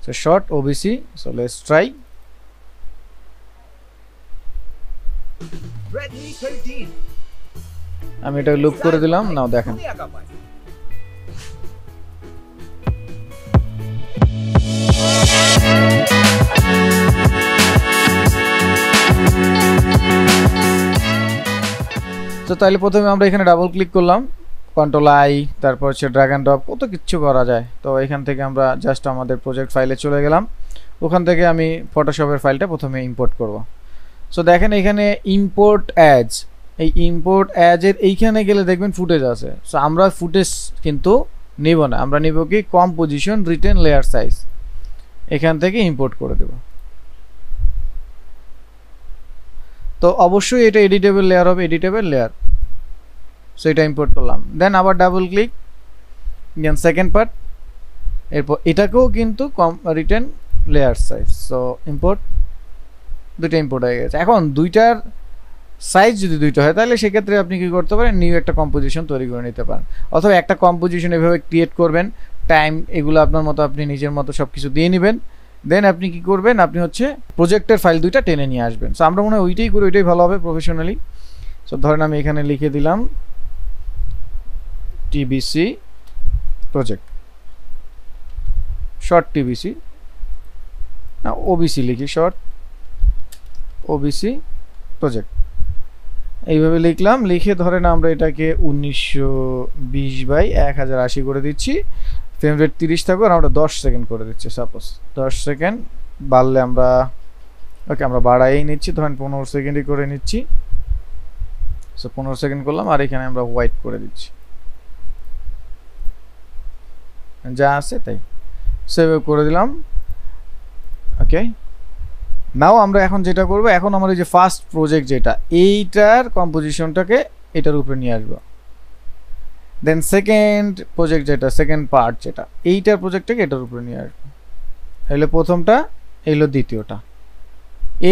So short OBC. So let's try. আমি এটা loop করে দিলাম, নাও দেখেন। তো তাহলে প্রথমে আমরা এখানে ডাবল ক্লিক করলাম, কন্ট্রোল আই, তারপর হচ্ছে ড্র্যাগ অ্যান্ড ড্রপ, কত কিছু করা যায়। তো এখান থেকে আমরা জাস্ট আমাদের প্রজেক্ট ফাইলে চলে গেলাম। ওখান থেকে আমি ফটোশপের ফাইলটা প্রথমে ইম্পোর্ট করব। সো দেখেন এখানে ইম্পোর্ট অ্যাজ, এই ইম্পোর্ট অ্যাজের এইখানে গেলে দেখবেন ফুটেজ আছে। সো আমরা ফুটেজ কিন্তু নিব না, আমরা নিব কি কম্পোজিশন রিটেন লেয়ার সাইজ, এখান থেকে ইম্পোর্ট করে দেব। তো অবশ্যই এটা এডিটেবল লেয়ার হবে, এডিটেবল লেয়ার। সো এটা ইম্পোর্ট করলাম, দেন আবার double click, then second part, এরপর এটাকেও কিন্তু retain layer size. So import, দুইটা ইম্পোর্ট হয়ে গেছে। এখন দুইটার সাইজ যদি দুইটা হয় তাহলে সেক্ষেত্রে আপনি কি করতে পারেন, নিউ একটা কম্পোজিশন তৈরি করে নিতে পারেন, অথবা একটা কম্পোজিশন এভাবে ক্রিয়েট করবেন, টাইম এগুলো আপনার মতো আপনি নিজের মতো সব কিছু দিয়ে নেবেন। দেন আপনি কি করবেন, আপনি হচ্ছে প্রজেক্টের ফাইল দুইটা টেনে নিয়ে আসবেন। সো আমরা মনে হয় ওইটাই করি, ওইটাই ভালো হবে প্রফেশনালি। সো ধরেন আমি এখানে লিখে দিলাম টিবিসি প্রজেক্ট, শর্ট টিবিসি না ওবিসি লিখি, শর্ট ওবিসি প্রজেক্ট, এইভাবে লিখলাম। লিখে ধরেন আমরা এটাকে 1920/1080 করে দিচ্ছি, ফ্রেম রেট 30 থাকবে, আর আমরা 10 সেকেন্ড করে দিচ্ছি। সাপোজ 10 সেকেন্ড বাড়লে আমরা ওকে আমরা বাড়াই নিচ্ছি, ধরেন 15 সেকেন্ডই করে নিচ্ছি। সো 15 সেকেন্ড করলাম, আর এখানে আমরা হোয়াইট করে দিচ্ছি, যা আছে তাই সেভ করে দিলাম। ওকে, নাও আমরা এখন যেটা করব, এখন আমার এই যে ফার্স্ট প্রজেক্ট যেটা, এইটার কম্পোজিশনটাকে এটার উপরে নিয়ে আসবো। দেন সেকেন্ড প্রজেক্ট যেটা, সেকেন্ড পার্ট যেটা, এইটার প্রজেক্টটাকে এটার উপরে নিয়ে আসবো। এলো প্রথমটা, এলো দ্বিতীয়টা।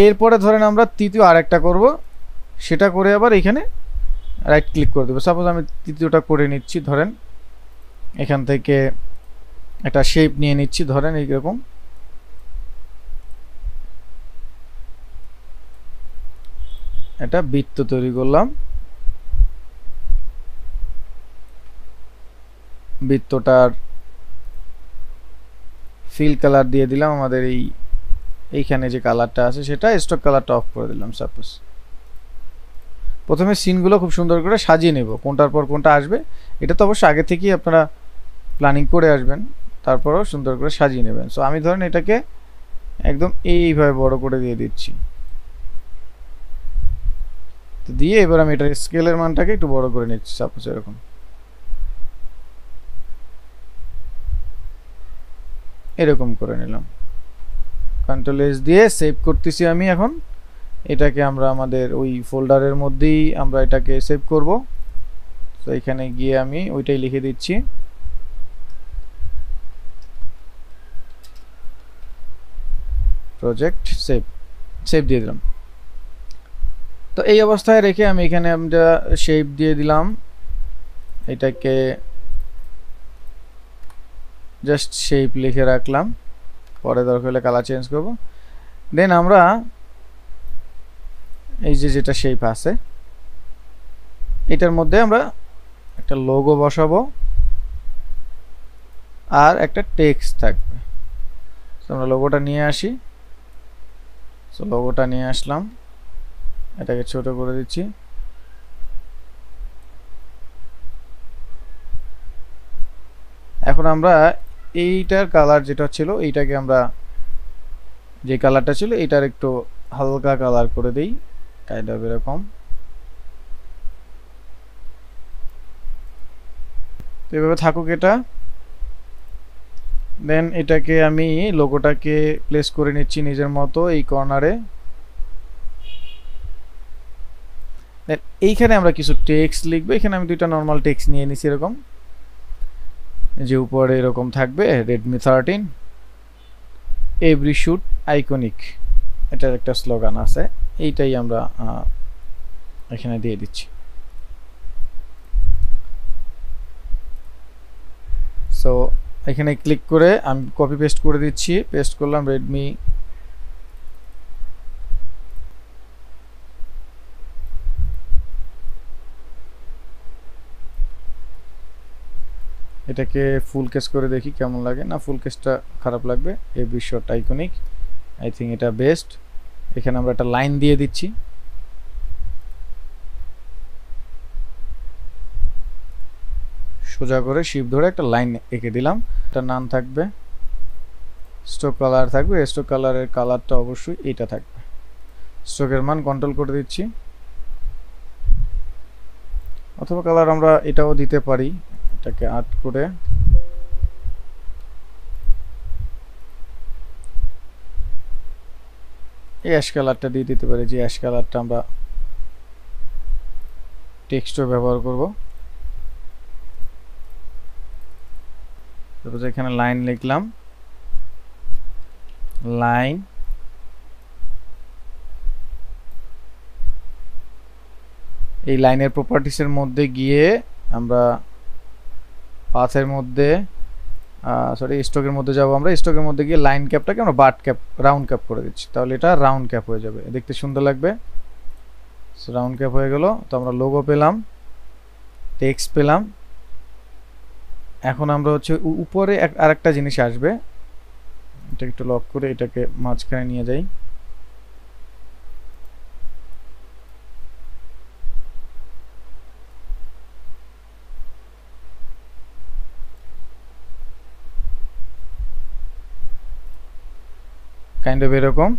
এরপরে ধরেন আমরা তৃতীয় আরেকটা করব, সেটা করে আবার এখানে রাইট ক্লিক করে দেবো। সাপোজ আমি তৃতীয়টা করে নিচ্ছি, ধরেন এখান থেকে একটা শেপ নিয়ে নিচ্ছি, ধরেন এইরকম। এটা বৃত্ত তৈরি করলাম, বৃত্তটার ফিল কালার দিয়ে দিলাম আমাদের এইখানে যে কালারটা আছে সেটা, স্টক কালারটা অফ করে দিলাম। সাপোজ প্রথমে সিনগুলো খুব সুন্দর করে সাজিয়ে নেব, কোনটার পর কোনটা আসবে, এটা তো অবশ্যই আগে থেকেই আপনারা প্ল্যানিং করে আসবেন, তারপরেও সুন্দর করে সাজিয়ে নেবেন। সো আমি ধরেন এটাকে একদম এইভাবে বড় করে দিয়ে দিচ্ছি, তো দিয়ে এবার আমি এটার স্কেলের মানটাকে একটু বড় করে নিচ্ছি। সাপোজ এরকম, এরকম করে নিলাম, কন্ট্রোল এস দিয়ে সেভ করতেছি আমি। এখন এটাকে আমরা আমাদের ওই ফোল্ডারের মধ্যেই আমরা এটাকে সেভ করব। তো এখানে গিয়ে আমি ওইটাই লিখে দিচ্ছি, প্রজেক্ট সেভ, সেভ দিয়ে দিলাম। তো এই অবস্থায় রেখে আমি এখানে আমরা শেপ দিয়ে দিলাম, এটাকে জাস্ট শেপ লিখে রাখলাম, পরে দরকার হলে কালার চেঞ্জ করব। দেন আমরা এই যে যেটা শেপ আছে এটার মধ্যে আমরা একটা লোগো বসাবো আর একটা টেক্সট থাকবে। তো আমরা লোগোটা নিয়ে আসি, সো লোগোটা নিয়ে আসলাম, এটাকে ছোট করে দিচ্ছি। এখন আমরা এইটার কালার যেটা ছিল, এইটাকে আমরা যে কালারটা ছিল এটার একটু হালকা কালার করে দেই, কাইন্ড অফ এরকম। তো এভাবে থাকুক এটা। দেন এটাকে আমি লোগোটাকে প্লেস করে নিচ্ছি নিজের মতো এই কর্নারে। দেন এইখানে আমরা কিছু টেক্সট লিখবো, এখানে আমি দুইটা নর্মাল টেক্সট নিয়ে নিছি এরকম, যে উপরে এরকম থাকবে রেডমি 13 এভরি শুট আইকনিক, এটার একটা স্লোগান আছে, এইটাই আমরা এখানে দিয়ে দিচ্ছি। সো এখানে ক্লিক করে আমি কপি পেস্ট করে দিচ্ছি, পেস্ট করলাম রেডমি এটাকে ফুল কেস করে দেখি কেমন লাগে। না, ফুল কেসটা খারাপ লাগবে। Every shot iconic, I think এটা বেস্ট। এখানে আমরা একটা লাইন দিয়ে দিচ্ছি, সোজা করে শিপ ধরে একটা লাইন এঁকে দিলাম। এটা নাম থাকবে, স্ট্রোক কালার থাকবে, স্ট্রোক কালারের কালারটা অবশ্যই এইটা থাকবে। স্ট্রোকের মান কন্ট্রোল করে দিচ্ছি, অথবা কালার আমরা এটাও দিতে পারি। এটাকে আর্ট করে এই অ্যাশ কালারটা দিয়ে দিতে পারি, যে অ্যাশ কালারটা আমরা টেক্সটও ব্যবহার করব। তারপর এখানে লাইন লিখলাম, লাইন এই লাইনের প্রপার্টিসের মধ্যে গিয়ে আমরা পাথের মধ্যে সরি স্ট্রোকের মধ্যে যাব। আমরা স্ট্রোকের মধ্যে গিয়ে লাইন ক্যাপটাকে আমরা বাট ক্যাপ রাউন্ড ক্যাপ করে দিচ্ছি, তাহলে এটা রাউন্ড ক্যাপ হয়ে যাবে, দেখতে সুন্দর লাগবে। রাউন্ড ক্যাপ হয়ে গেল। তো আমরা লোগো পেলাম, টেক্সট পেলাম। এখন আমরা হচ্ছে উপরে আরেকটা জিনিস আসবে, এটা একটু লক করে এটাকে মাঝখানে নিয়ে যাই। কাইন্ড অফ এরকম।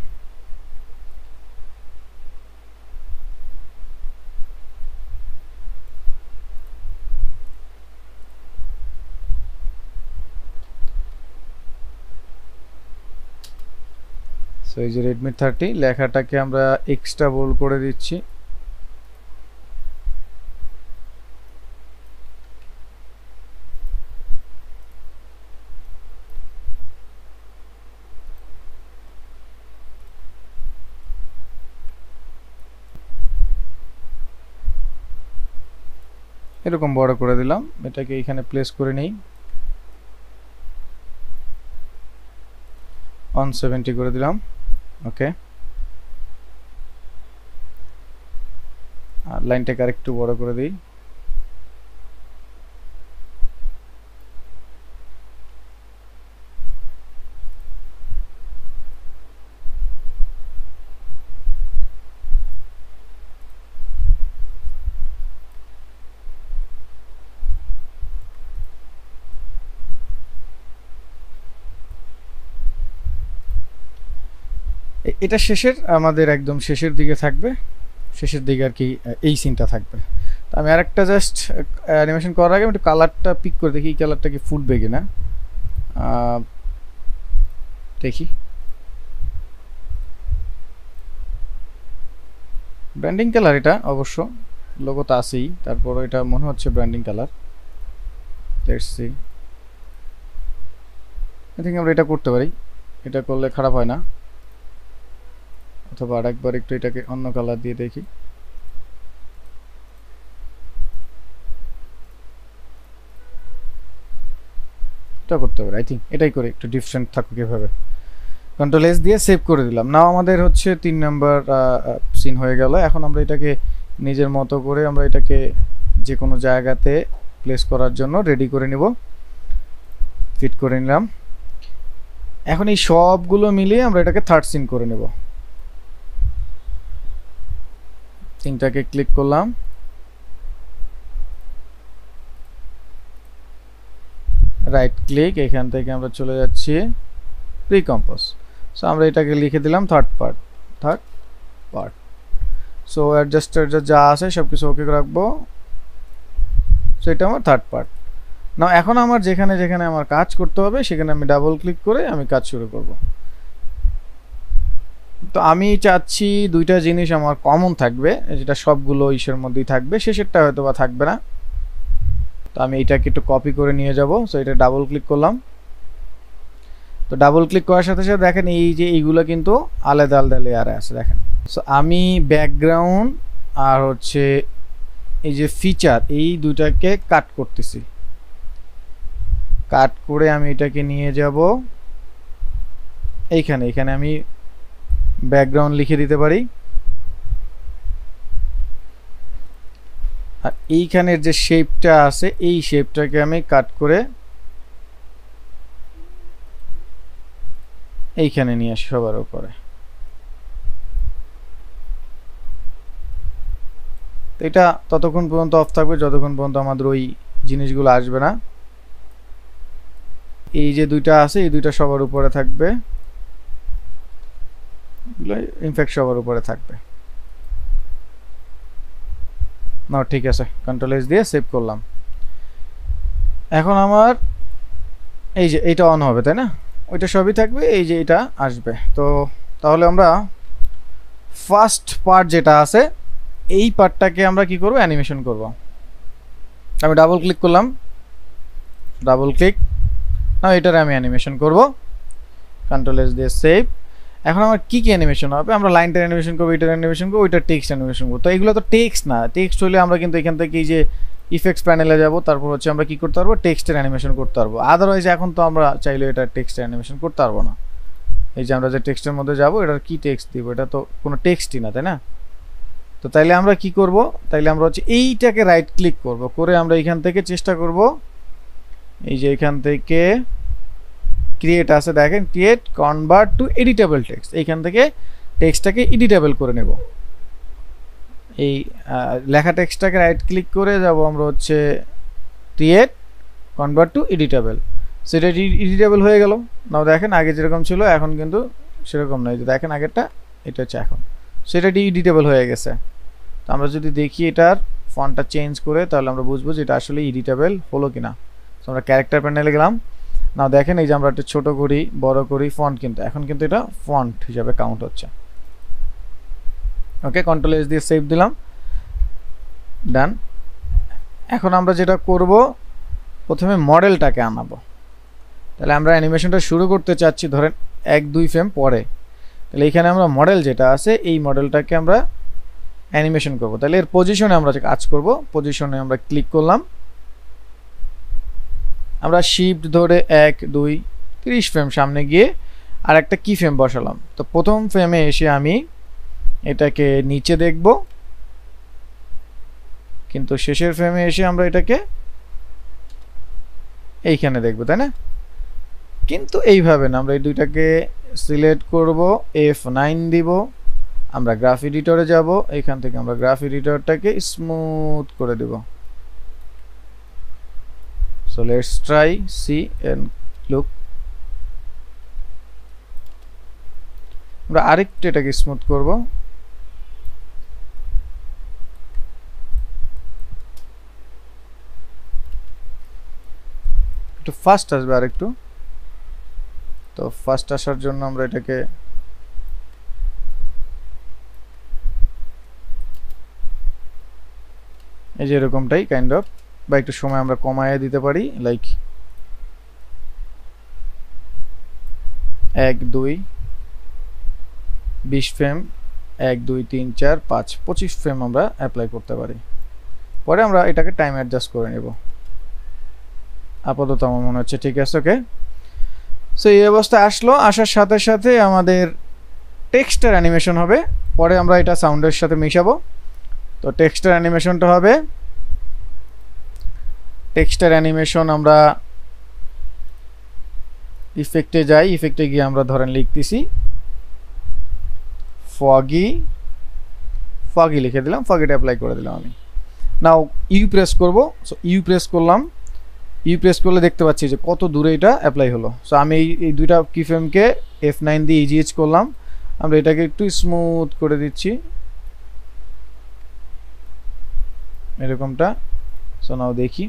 সো এই যে রেডমি 30 লেখাটাকে আমরা এক্সট্রা বোল্ড করে দিচ্ছি। এরকম বড় করে দিলাম, এটাকে এখানে প্লেস করে নেই, 170 করে দিলাম। ওকে, আর লাইনটাকে আরেকটু বড় করে দিই। এটা শেষের, আমাদের একদম শেষের দিকে থাকবে, শেষের দিকে আর কি এই সিনটা থাকবে। তো আমি আরেকটা জাস্ট অ্যানিমেশন করার আগে একটু কালারটা পিক করে দেখি, এই কালারটা কি ফুটবে কিনা দেখি। ব্র্যান্ডিং কালার এটা অবশ্য, লোগো তো আছেই, তারপর এটা মনে হচ্ছে branding colour. Let's see, I think আমরা এটা করতে পারি, এটা করলে খারাপ হয় না। অথবা আরেকবার একটু এটাকে অন্য কালার দিয়ে দেখি। এটা করতে পারি, আই থিঙ্ক এটাই করে একটু ডিফারেন্ট থাকুক এভাবে। কন্ট্রোল এস দিয়ে সেভ করে দিলাম। নাও আমাদের হচ্ছে 3 নাম্বার সিন হয়ে গেল। এখন আমরা এটাকে নিজের মতো করে আমরা এটাকে যে কোনো জায়গাতে প্লেস করার জন্য রেডি করে নিব, ফিট করে নিলাম। এখন এই সবগুলো মিলিয়ে আমরা এটাকে থার্ড সিন করে নেব। সিনটাকে ক্লিক করলাম, রাইট ক্লিক, এখান থেকে আমরা চলে যাচ্ছি রিকম্পোজ। সো আমরা এটাকে লিখে দিলাম থার্ড পার্ট। সো অ্যাডজাস্টার যা আছে সব কিছু ওকে রাখবো। সো এটা আমার থার্ড পার্ট। না, এখন আমার যেখানে যেখানে আমার কাজ করতে হবে সেখানে আমি ডাবল ক্লিক করে আমি কাজ শুরু করব। তো আমি চাচ্ছি দুইটা জিনিস আমার কমন থাকবে, যেটা সবগুলো ইসের মধ্যেই থাকবে, শেষেরটা হয়তো বা থাকবে না। তো আমি এটাকে একটু কপি করে নিয়ে যাব। সো এটা ডাবল ক্লিক করলাম। তো ডাবল ক্লিক করার সাথে সাথে দেখেন এই যে এইগুলো কিন্তু আলাদা আলাদা লেয়ারে আছে, দেখেন। সো আমি ব্যাকগ্রাউন্ড আর হচ্ছে এই যে ফিচার, এই দুইটাকে কাট করতেছি। কাট করে আমি এটাকে নিয়ে যাব এইখানে। এখানে আমি ব্যাকগ্রাউন্ড লিখে দিতে পারি, আর এইখানের যে শেপটা আছে এই শেপটাকে আমি কাট করে এইখানে নিয়ে আসি সবার উপরে। এটা ততক্ষণ পর্যন্ত অফ থাকবে যতক্ষণ পর্যন্ত আমাদের ওই জিনিসগুলো আসবে না। এই যে দুইটা আছে এই দুইটা সবার উপরে থাকবে, ইনফ্যাক্ট সবার উপরে থাকবে না। ঠিক আছে, কন্ট্রোল এস দিয়ে সেভ করলাম। এখন আমার এই যে এইটা অন হবে, তাই না? ওইটা সবই থাকবে, এই যে এটা আসবে। তো তাহলে আমরা ফার্স্ট পার্ট যেটা আছে এই পার্টটাকে আমরা কি করব, অ্যানিমেশন করব। আমি ডাবল ক্লিক করলাম, ডাবল ক্লিক, না এটার আমি অ্যানিমেশন করব। কন্ট্রোল এস দিয়ে সেভ। এখন আমার কি কি অ্যানিমেশন হবে, আমরা লাইনটার অ্যানিমেশন করব, এটার অ্যানিমেশন করব, ওইটার টেক্সট অ্যানিমেশন করব। তো এগুলো তো টেক্সট না, টেক্সট হলে আমরা কিন্তু এখান থেকে এই যে ইফেক্টস প্যানেলে যাব, তারপর হচ্ছে আমরা কি করতে পারবো, টেক্সটের অ্যানিমেশন করতে পারবো। আদারওয়াইজ এখন তো আমরা চাইলে এটা টেক্সটের অ্যানিমেশন করতে পারবো না। এই যে আমরা যে টেক্সটের মধ্যে যাব, এটার কি টেক্সট দিব, এটা তো কোনো টেক্সটই না, তাই না? তো তাইলে আমরা কি করব, তাইলে আমরা হচ্ছে এইটাকে রাইট ক্লিক করব, করে আমরা এখান থেকে চেষ্টা করব, এই যে এখান থেকে ক্রিয়েট আছে দেখেন, create convert to editable text, এইখান থেকে টেক্সটটাকে এডিটেবল করে নেব। এই লেখা টেক্সটটাকে রাইট ক্লিক করে যাব আমরা হচ্ছে ক্রিয়েট কনভার্ট টু এডিটেবল। সেটা এডিটেবল হয়ে গেল। নাও দেখেন আগে যেরকম ছিল এখন কিন্তু সেরকম নয়, দেখেন আগেরটা, এটা হচ্ছে এখন সেটা এডিটেবল হয়ে গেছে। তো আমরা যদি দেখি এটার ফন্টটা চেঞ্জ করে, তাহলে আমরা বুঝবো যে এটা আসলে এডিটেবল হলো কিনা। তো আমরা ক্যারেক্টার প্যানেলে গেলাম, নাও দেখেন এই যে আমরা একটা ছোট করি বড় করি ফন্ট, কিন্তু এখন কিন্তু এটা ফন্ট হিসাবে কাউন্ট হচ্ছে। ওকে, কন্ট্রোল এস দিয়ে সেভ দিলাম, ডান। এখন আমরা যেটা করব, প্রথমে মডেলটাকে আনাবো। তাহলে আমরা অ্যানিমেশনটা শুরু করতে চাচ্ছি ধরেন 1-2 ফ্রেম পরে। তাহলে এখানে আমরা মডেল যেটা আছে এই মডেলটাকে আমরা অ্যানিমেশন করব। তাহলে এর পজিশনে আমরা কাজ করব, পজিশনে আমরা ক্লিক করলাম, আমরা শিফট ধরে 1-2 30 ফ্রেম সামনে গিয়ে আর একটা কি ফ্রেম বসালাম। তো প্রথম ফ্রেমে এসে আমি এটাকে নিচে দেখব, কিন্তু শেষের ফ্রেমে এসে আমরা এটাকে এইখানে দেখব, তাই না? কিন্তু এইভাবে না, আমরা এই দুইটাকে সিলেক্ট করব, F9 দিব, আমরা গ্রাফ এডিটরে যাব, এখান থেকে আমরা গ্রাফ এডিটরটাকে স্মুথ করে দেব। So let's try see and look. আমরা আরেকটু এটাকে স্মুথ করব, একটু ফাস্ট আসবে আরেকটু। তো ফাস্ট আসার জন্য আমরা এটাকে এই যে এরকমটাই কাইন্ড অফ, বা একটু সময় আমরা কমায় দিতে পারি, লাইক 1-2 20 ফ্রেম, 1-2 3 4 5 25 ফ্রেম আমরা অ্যাপ্লাই করতে পারি। পরে আমরা এটাকে টাইম অ্যাডজাস্ট করে নেব। আপাতত আমার মনে হচ্ছে ঠিক আছে। ওকে, সো এই অবস্থা আসলো, আসার সাথে সাথে আমাদের টেক্সটের অ্যানিমেশন হবে। পরে আমরা এটা সাউন্ডের সাথে মিশাবো। তো টেক্সটের অ্যানিমেশনটা হবে, টেক্সটের অ্যানিমেশন আমরা ইফেক্টে যাই, ইফেক্টে গিয়ে আমরা ধরেন লিখতেছি foggy, foggy লিখে দিলাম, foggyটা অ্যাপ্লাই করে দিলাম আমি। নাও ইউ প্রেস করব, সো ইউ প্রেস করলাম, ইউ প্রেস করলে দেখতে পাচ্ছি যে কত দূরে এটা অ্যাপ্লাই হলো। সো আমি এই দুইটা কিফ্রেমকে F9 দিয়ে ইজিএইচ করলাম, আমরা এটাকে একটু স্মুথ করে দিচ্ছি এরকমটা। সো নাও দেখি,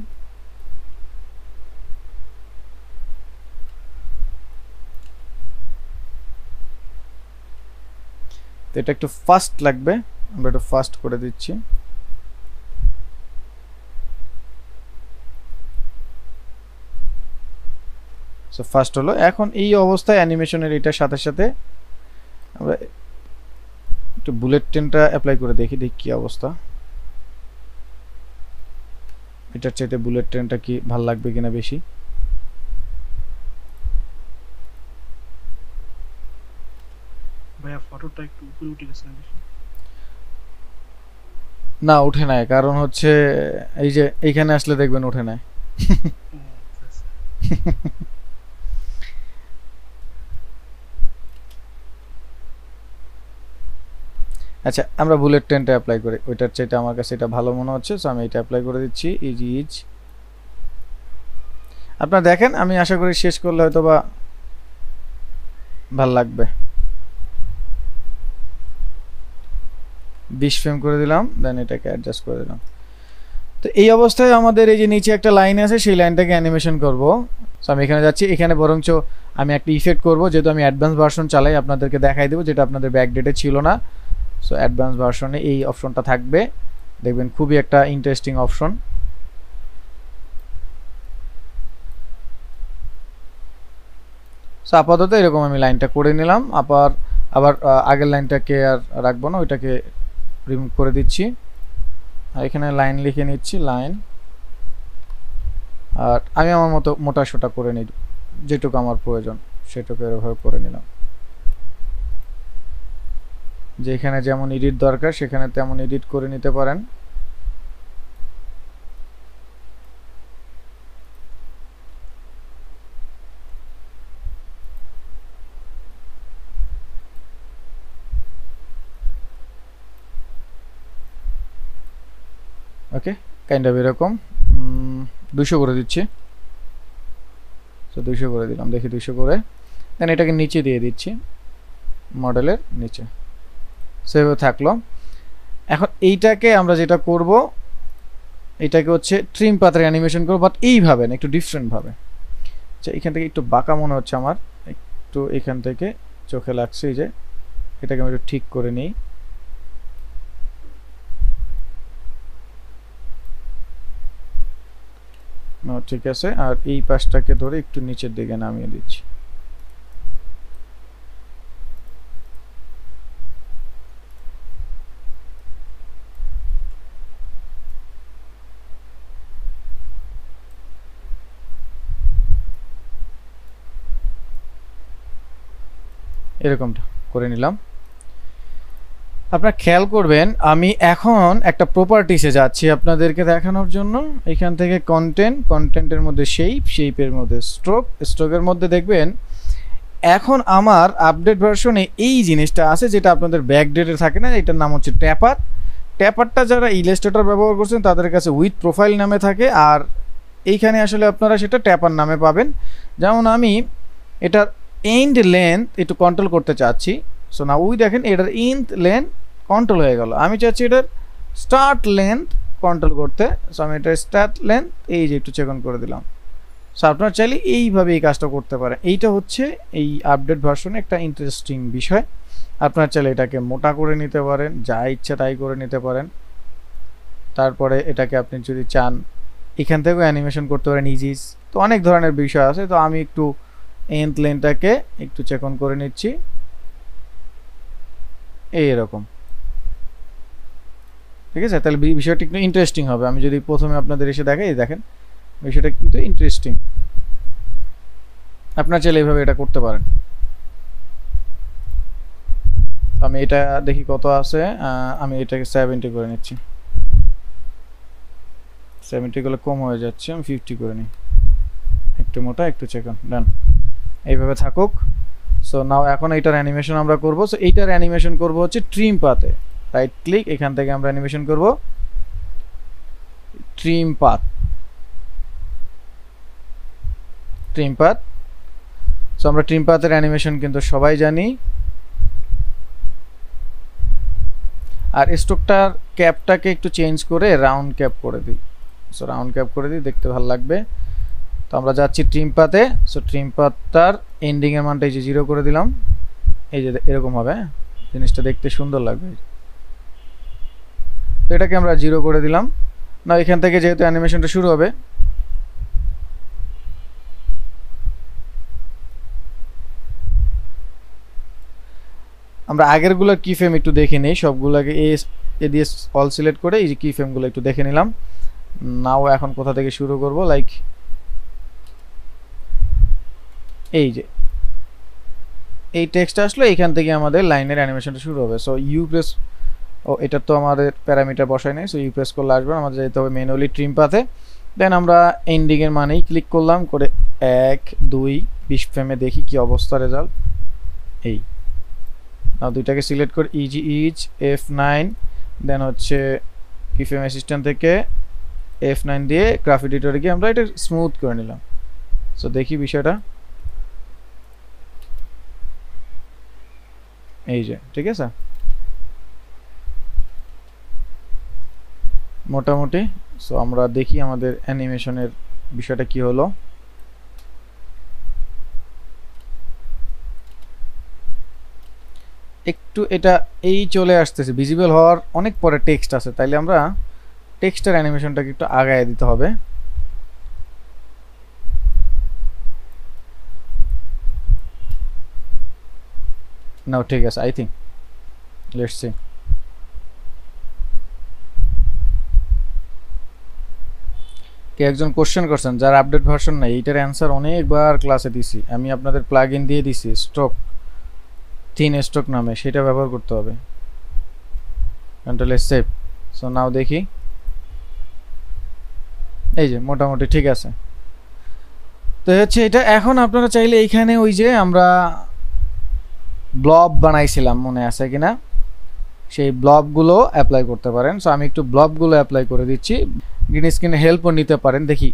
তো এটা একটু ফাস্ট লাগবে, আমরা একটু ফাস্ট করে দিচ্ছি। সো ফাস্ট হলো। এখন এই অবস্থায় অ্যানিমেশনের এটার সাথে সাথে আমরা একটু বুলেট ট্রেনটা অ্যাপ্লাই করে দেখি কি অবস্থা। এটার চাইতে বুলেট ট্রেনটা কি ভালো লাগবে কিনা বেশি। ভাইয়া ফটোটা একটু উপরে উঠে গেছে না বেশি? না উঠে নাই, কারণ হচ্ছে এই যে এইখানে আসলে দেখবেন উঠে নাই। ও আচ্ছা আচ্ছা। আচ্ছা আমরা বুলেট ট্রেনটা অ্যাপ্লাই করি, ওইটার চাইতে আমার কাছে এটা ভালো মনে হচ্ছে, সো আমি এটা অ্যাপ্লাই করে দিচ্ছি। ইজ আপনারা দেখেন, আমি আশা করি শেষ করলে হয়তো বা ভাল লাগবে। 20 ফ্রেম করে দিলাম, দেন এটাকে অ্যাডজাস্ট করে দিলাম। তো এই অবস্থায় আমাদের এই যে নিচে একটা লাইন আছে, সেই লাইনটাকে অ্যানিমেশন করব। সো আমি এখানে যাচ্ছি, এখানে বরঞ্চ আমি একটা ইফেক্ট করব, যেহেতু আমি অ্যাডভান্স ভার্সন চালাই, আপনাদেরকে দেখাই দেবো, যেটা আপনাদের ব্যাকডেটে ছিল না। সো অ্যাডভান্স ভার্সনে এই অপশনটা থাকবে, দেখবেন খুবই একটা ইন্টারেস্টিং অপশন। সো আপাতত এরকম আমি লাইনটা করে নিলাম, আবার আগের লাইনটাকে আর রাখবো না, ওইটাকে রিমুভ করে দিচ্ছি। আর এখানে লাইন লিখে নিচ্ছি, লাইন। আর আমি আমার মতো মোটা সোটা করে নিই, যেটুকু আমার প্রয়োজন সেটুকু এভাবে করে নিলাম। যেখানে যেমন এডিট দরকার সেখানে তেমন এডিট করে নিতে পারেন। ওকে, কাইন্ড অফ এরকম 200 করে দিচ্ছি। তো 200 করে দিলাম, দেখি 200 করে। দেন এটাকে নিচে দিয়ে দিচ্ছি, মডেলের নিচে, সেভাবে থাকলো। এখন এইটাকে আমরা যেটা করব, এটাকে হচ্ছে ট্রিম পাথের অ্যানিমেশন করব, বাট এইভাবে না, একটু ডিফারেন্ট ভাবে। আচ্ছা এখান থেকে একটু বাঁকা মনে হচ্ছে আমার, একটু এখান থেকে চোখে লাগছে, এই যে এটাকে আমি একটু ঠিক করে নিই। ঠিক আছে, আর এই পাশটাকে ধরে একটু নিচের দিকে নামিয়ে দিচ্ছি। এরকমটা করে নিলাম। আপনারা খেয়াল করবেন, আমি এখন একটা প্রপার্টিসে যাচ্ছি আপনাদেরকে দেখানোর জন্য। এখান থেকে কন্টেন্টের মধ্যে শেপের মধ্যে স্ট্রোকের মধ্যে দেখবেন এখন আমার আপডেট ভার্সনে এই জিনিসটা আছে, যেটা আপনাদের ব্যাকডেটে থাকে না। এটার নাম হচ্ছে ট্যাপারটা যারা ইলাস্ট্রেটর ব্যবহার করছেন তাদের কাছে উইথ প্রোফাইল নামে থাকে, আর এইখানে আসলে আপনারা সেটা ট্যাপার নামে পাবেন। যেমন আমি এটার এন্ড লেন্থ একটু কন্ট্রোল করতে চাচ্ছি। সো না ওই দেখেন এটার এন্ড লেন্থ কন্ট্রোল হয়ে গেল, আমি চাচ্ছি এটার স্টার্ট লেন্থ কন্ট্রোল করতে। সো আমি এটার স্টার্ট লেন্থ এই যে একটু চেক অন করে দিলাম। সো আপনারা চাইলে এইভাবে এই কাজটা করতে পারেন। এইটা হচ্ছে এই আপডেট ভার্সনে একটা ইন্টারেস্টিং বিষয়। আপনারা চাইলে এটাকে মোটা করে নিতে পারেন, যা ইচ্ছা তাই করে নিতে পারেন। তারপরে এটাকে আপনি যদি চান এখান থেকেও অ্যানিমেশন করতে পারেন, ইজিস। তো অনেক ধরনের বিষয় আছে, তো আমি একটু এন্ড লেনটাকে একটু চেক অন করে নিচ্ছি, এইরকম। ঠিক আছে, তাহলে বিষয়টা একটু ইন্টারেস্টিং হবে। আমি যদি প্রথমে আপনাদের এসে দেখাই, দেখেন বিষয়টা কিন্তু ইন্টারেস্টিং। আপনারা চাইলে এইভাবে এটা করতে পারেন। আমি এটা দেখি কত আছে, আমি এটাকে 70 করে নিচ্ছি। 70 গুলো কম হয়ে যাচ্ছে, আমি 50 করে নিই, একটু মোটা একটু চেকন। ডান, এইভাবে থাকুক। সো নাও এখন এইটার অ্যানিমেশন আমরা করব। সো এইটার অ্যানিমেশন করব হচ্ছে ট্রিম পাথে, রাইট ক্লিক, এখান থেকে আমরা অ্যানিমেশন করব ট্রিম পাথ। সো আমরা ট্রিম পাথের অ্যানিমেশন কিন্তু সবাই জানি। আর স্ট্রোকটার ক্যাপটাকে একটু চেঞ্জ করে রাউন্ড ক্যাপ করে দিই। সো রাউন্ড ক্যাপ করে দিই, দেখতে ভালো লাগবে। তো আমরা যাচ্ছি ট্রিম পাথে। সো ট্রিম পাথটার এন্ডিং এর মানটা এই যে 0 করে দিলাম, এই যে এরকম হবে, জিনিসটা দেখতে সুন্দর লাগবে। তো এটাকে আমরা 0 করে দিলাম। না এখান থেকে যেহেতু অ্যানিমেশনটা শুরু হবে, আমরা আগেরগুলোর কি ফ্রেম একটু দেখে নেই। সবগুলোকে এ দিয়ে অল সিলেক্ট করে এই যে কি ফ্রেমগুলো একটু দেখে নিলাম। নাও এখন কোথা থেকে শুরু করব, লাইক এই যে এই টেক্সট আসলে এখান থেকে আমাদের লাইনের অ্যানিমেশনটা শুরু হবে। সো ইউ প্রেস, ও এটা তো আমাদের প্যারামিটার বসাই নাই, সো ইউ প্রেস করলে আসবে, আমাদের যেতে হবে ম্যানুয়ালি ট্রিম পাথে। দেন আমরা এন্ডিংয়ের মানেই ক্লিক করলাম, করে 1 2 20 ফ্রেমে দেখি কি অবস্থা রেজাল্ট। এই নাও দুইটাকে সিলেক্ট করে ইজ F9, দেন হচ্ছে কি ফ্রেম অ্যাসিস্ট্যান্ট থেকে F9 দিয়ে গ্রাফিক এডিটরে গিয়ে আমরা এটা স্মুথ করে নিলাম। সো দেখি বিষয়টা, এই যে ঠিক আছে মোটামুটি। সো আমরা দেখি আমাদের অ্যানিমেশনের বিষয়টা কি হলো। একটু এটা এই চলে আসতেছে, ভিজিবল হওয়ার অনেক পরে টেক্সট আছে, তাইলে আমরা টেক্সটের অ্যানিমেশনটাকে একটু আগায় দিতে হবে। নাও ঠিক আছে, আই থিঙ্ক লেটস সি। কে একজন কোশ্চেন করছেন যার আপডেট ভার্সন নাই, এইটার অ্যান্সার অনেকবার ক্লাসে দিছি আমি, আপনাদের প্লাগইন দিয়ে দিছি স্ট্রোক, থিন স্ট্রোক নামে, সেটা ব্যবহার করতে হবে। Control S save. So now দেখি, এই যে মোটামুটি ঠিক আছে। তো হচ্ছে এটা এখন আপনারা চাইলে এইখানে ওই যে আমরা ব্লব বানাইছিলাম মনে আছে কিনা, সেই ব্লবগুলো অ্যাপ্লাই করতে পারেন। সো আমি একটু ব্লবগুলো অ্যাপ্লাই করে দিচ্ছি, গ্রিন স্ক্রিনের হেল্পও নিতে পারেন। দেখি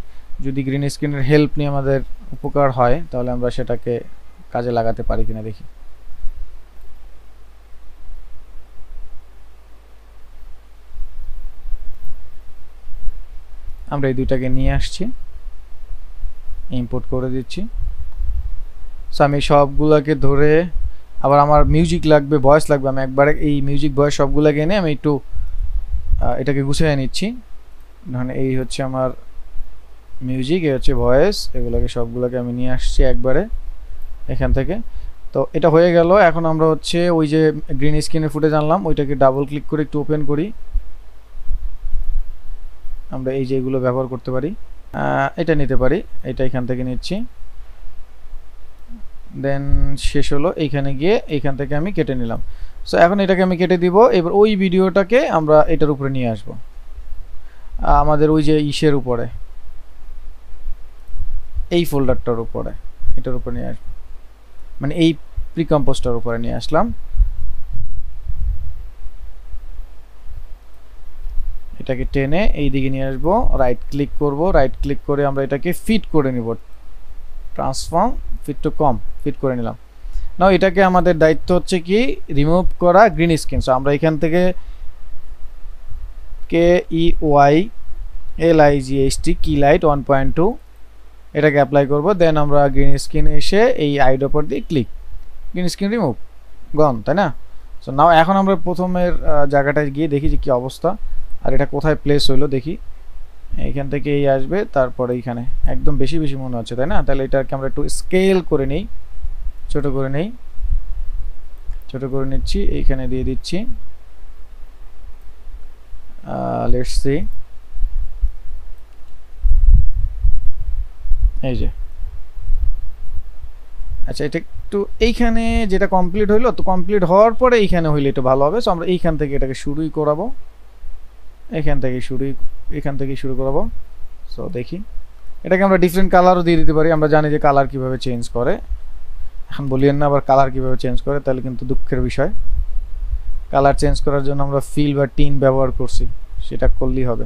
যদি গ্রিন স্ক্রিনের হেল্প নিয়ে আমাদের উপকার হয় তাহলে আমরা সেটাকে কাজে লাগাতে পারি কিনা দেখি। আমরা এই দুইটাকে নিয়ে আসছি, ইম্পোর্ট করে দিচ্ছি। সো আমি সবগুলোকে ধরে, আবার আমার মিউজিক লাগবে, ভয়েস লাগবে, আমি একবারে এই মিউজিক ভয়েস সবগুলোকে এনে আমি একটু এটাকে গুছিয়ে নিচ্ছি। ধরেন এই হচ্ছে আমার মিউজিক, এই হচ্ছে ভয়েস, এগুলোকে সবগুলোকে আমি নিয়ে আসছি একবারে এখান থেকে। তো এটা হয়ে গেল। এখন আমরা হচ্ছে ওই যে গ্রিন স্ক্রিনের ফুটেজ আনলাম, ওইটাকে ডাবল ক্লিক করে একটু ওপেন করি। আমরা এই যে এগুলো ব্যবহার করতে পারি, এটা নিতে পারি, এটা এখান থেকে নিচ্ছি। দেন শেষ হলো, এইখানে গিয়ে এইখান থেকে আমি কেটে নিলাম। সো এখন এটাকে আমি কেটে দিব। এবার ওই ভিডিওটাকে আমরা এটার উপরে নিয়ে আসব, আমাদের ওই যে ইসের উপরে, এই ফোল্ডারটার উপরে, এটার উপরে নিয়ে আসবো, মানে এই প্রিকম্পোজটার উপরে নিয়ে আসলাম। এটাকে টেনে এই দিকে নিয়ে আসবো, রাইট ক্লিক করব, রাইট ক্লিক করে আমরা এটাকে ফিট করে নিব, ট্রান্সফর্ম ফিট টু কম, ফিট করে নিলাম। নাও এটাকে আমাদের দায়িত্ব হচ্ছে কি রিমুভ করা গ্রিন স্ক্রিন। সো আমরা এখান থেকে KEYLIGHT কি লাইট 1.2 এটাকে অ্যাপ্লাই করব। দেন আমরা গ্রিন স্ক্রিনে এসে এই আইড উপর দিয়ে ক্লিক, গ্রিন স্ক্রিন রিমুভ, গন, তাই না? সো নাও এখন আমরা প্রথমের জায়গাটায় গিয়ে দেখি যে কি অবস্থা, আর এটা কোথায় প্লেস হইলো দেখি। এইখান থেকে এই আসবে, তারপরে এইখানে একদম বেশি বেশি মনে হচ্ছে, তাই না? তাহলে এটাকে আমরা একটু স্কেল করে নিই, ছোট করে নেই, ছোট করে নিচ্ছি, এইখানে দিয়ে দিচ্ছি। লেটস সি, এই যে আচ্ছা, এটা একটু এইখানে যেটা কমপ্লিট হইলো, তো কমপ্লিট হওয়ার পরে এইখানে হইলে একটু ভালো হবে। সো আমরা এইখান থেকে এটাকে শুরুই করাবো, এখান থেকে শুরু করাবো। সো দেখি, এটাকে আমরা ডিফারেন্ট কালারও দিয়ে দিতে পারি, আমরা জানি যে কালার কিভাবে চেঞ্জ করে। এখন বলিয়েন না আবার কালার কিভাবে চেঞ্জ করে, তাহলে কিন্তু দুঃখের বিষয়। কালার চেঞ্জ করার জন্য আমরা ফিল বা টিন ব্যবহার করছি, সেটা করলেই হবে।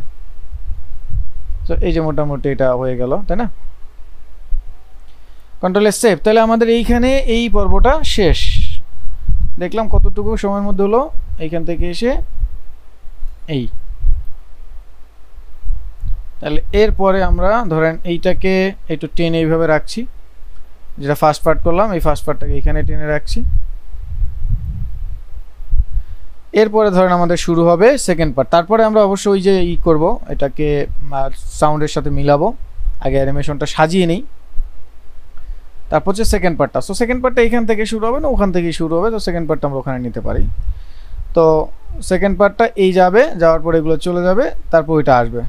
তো এই যে মোটামুটি এটা হয়ে গেল, তাই না? Control S save. তাহলে আমাদের এইখানে এই পর্বটা শেষ। দেখলাম কতটুকু সময়ের মধ্যে হলো, এইখান থেকে এসে এই। তাহলে এরপরে আমরা ধরেন এইটাকে একটু টেনে এইভাবে রাখছি, যেটা ফার্স্ট পার্ট করলাম, এই ফার্স্ট পার্টটাকে এখানে টেনে রাখছি। এরপরে ধরেন আমাদের শুরু হবে সেকেন্ড পার্ট। তারপরে আমরা অবশ্যই ওই যে করব, এটাকে সাউন্ডের সাথে মিলাবো, আগে অ্যানিমেশনটা সাজিয়ে নিই, তারপর হচ্ছে সেকেন্ড পার্টটা। সো সেকেন্ড পার্টটা এইখান থেকে শুরু হবে না ওখান থেকেই শুরু হবে, তো সেকেন্ড পার্টটা আমরা ওখানে নিতে পারি। তো সেকেন্ড পার্টটা এই যাবে, যাওয়ার পর এগুলো চলে যাবে, তারপর ওইটা আসবে।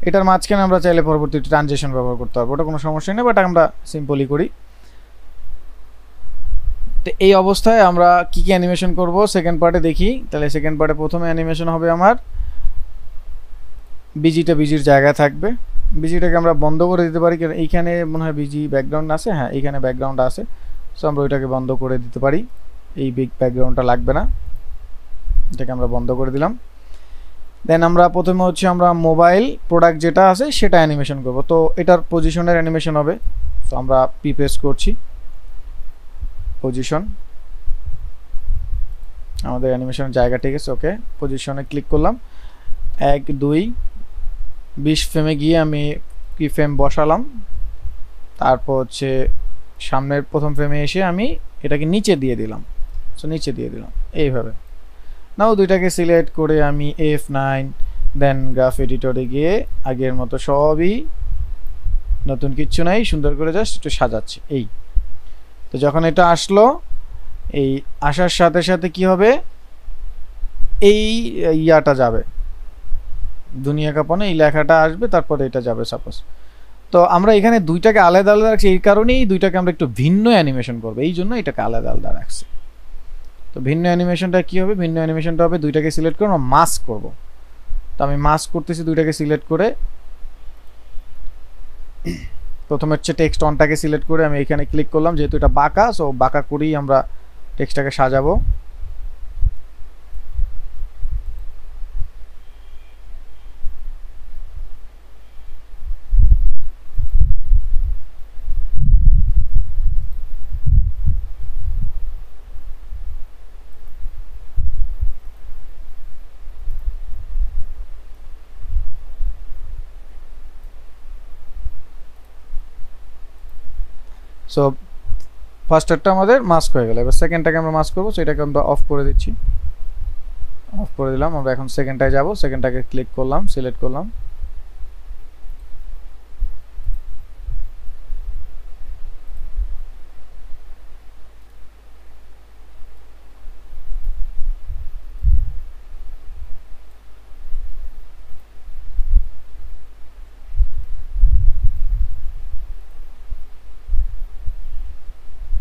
এটার মাঝখানে আমরা চাইলে পরবর্তী ট্রানজিশন ব্যবহার করতে পারবো, ওটা কোনো সমস্যা নেই, বাট আমরা সিম্পলি করি। তো এই অবস্থায় আমরা কি কি অ্যানিমেশন করব সেকেন্ড পার্টে দেখি। তাহলে সেকেন্ড পার্টে প্রথমে অ্যানিমেশন হবে আমার বিজিটা বিজির জায়গায় থাকবে। বিজিটাকে আমরা বন্ধ করে দিতে পারি, কারণ এইখানে মনে হয় বিজি ব্যাকগ্রাউন্ড আছে, হ্যাঁ এইখানে ব্যাকগ্রাউন্ড আছে, সো আমরা ওইটাকে বন্ধ করে দিতে পারি, এই বিগ ব্যাকগ্রাউন্ডটা লাগবে না, এটাকে আমরা বন্ধ করে দিলাম। দেন আমরা প্রথমে হচ্ছে আমরা মোবাইল প্রোডাক্ট যেটা আছে সেটা অ্যানিমেশন করব। তো এটার পজিশনের অ্যানিমেশন হবে, তো আমরা পি প্রেস করছি, পজিশন আমাদের অ্যানিমেশনের জায়গা ঠিক আছে, ওকে পজিশনে ক্লিক করলাম, 1 2 20 ফ্রেমে গিয়ে আমি কি ফ্রেম বসালাম, তারপর হচ্ছে সামনের প্রথম ফ্রেমে এসে আমি এটাকে নিচে দিয়ে দিলাম, সো নিচে দিয়ে দিলাম এইভাবে। নাও দুইটাকে সিলেক্ট করে আমি F9 দেন গ্রাফ এডিটরে গিয়ে আগের মতো সবই নতুন কিচ্ছু নাই, সুন্দর করে জাস্ট একটু সাজাচ্ছি এই। তো যখন এটা আসলো, এই আসার সাথে সাথে কি হবে, এই ইয়াটা যাবে দুনিয়া কাঁপানো, এই লেখাটা আসবে, তারপরে এটা যাবে সাপোজ। তো আমরা এখানে দুইটাকে আলাদা আলাদা রাখছি, এই কারণেই দুইটাকে আমরা একটু ভিন্ন অ্যানিমেশন করবো, এই জন্য এটাকে আলাদা আলাদা রাখছি। তো ভিন্ন অ্যানিমেশনটা কি হবে, ভিন্ন অ্যানিমেশনটা হবে দুইটাকে সিলেক্ট করে আমরা মাস্ক করব। তো আমি মাস্ক করতেছি, দুইটাকে সিলেক্ট করে প্রথমে হচ্ছে টেক্সট অনটাকে সিলেক্ট করে আমি এখানে ক্লিক করলাম, যেহেতু এটা বাঁকা, সো বাঁকা করেই আমরা টেক্সটটাকে সাজাবো। সো ফার্স্টারটা আমাদের মাস্ক হয়ে গেল, এবার সেকেন্ডটাকে আমরা মাস্ক করবো, সেটাকে আমরা অফ করে দিচ্ছি, অফ করে দিলাম। আমরা এখন সেকেন্ডটায় যাব, সেকেন্ডটাকে ক্লিক করলাম, সিলেক্ট করলাম,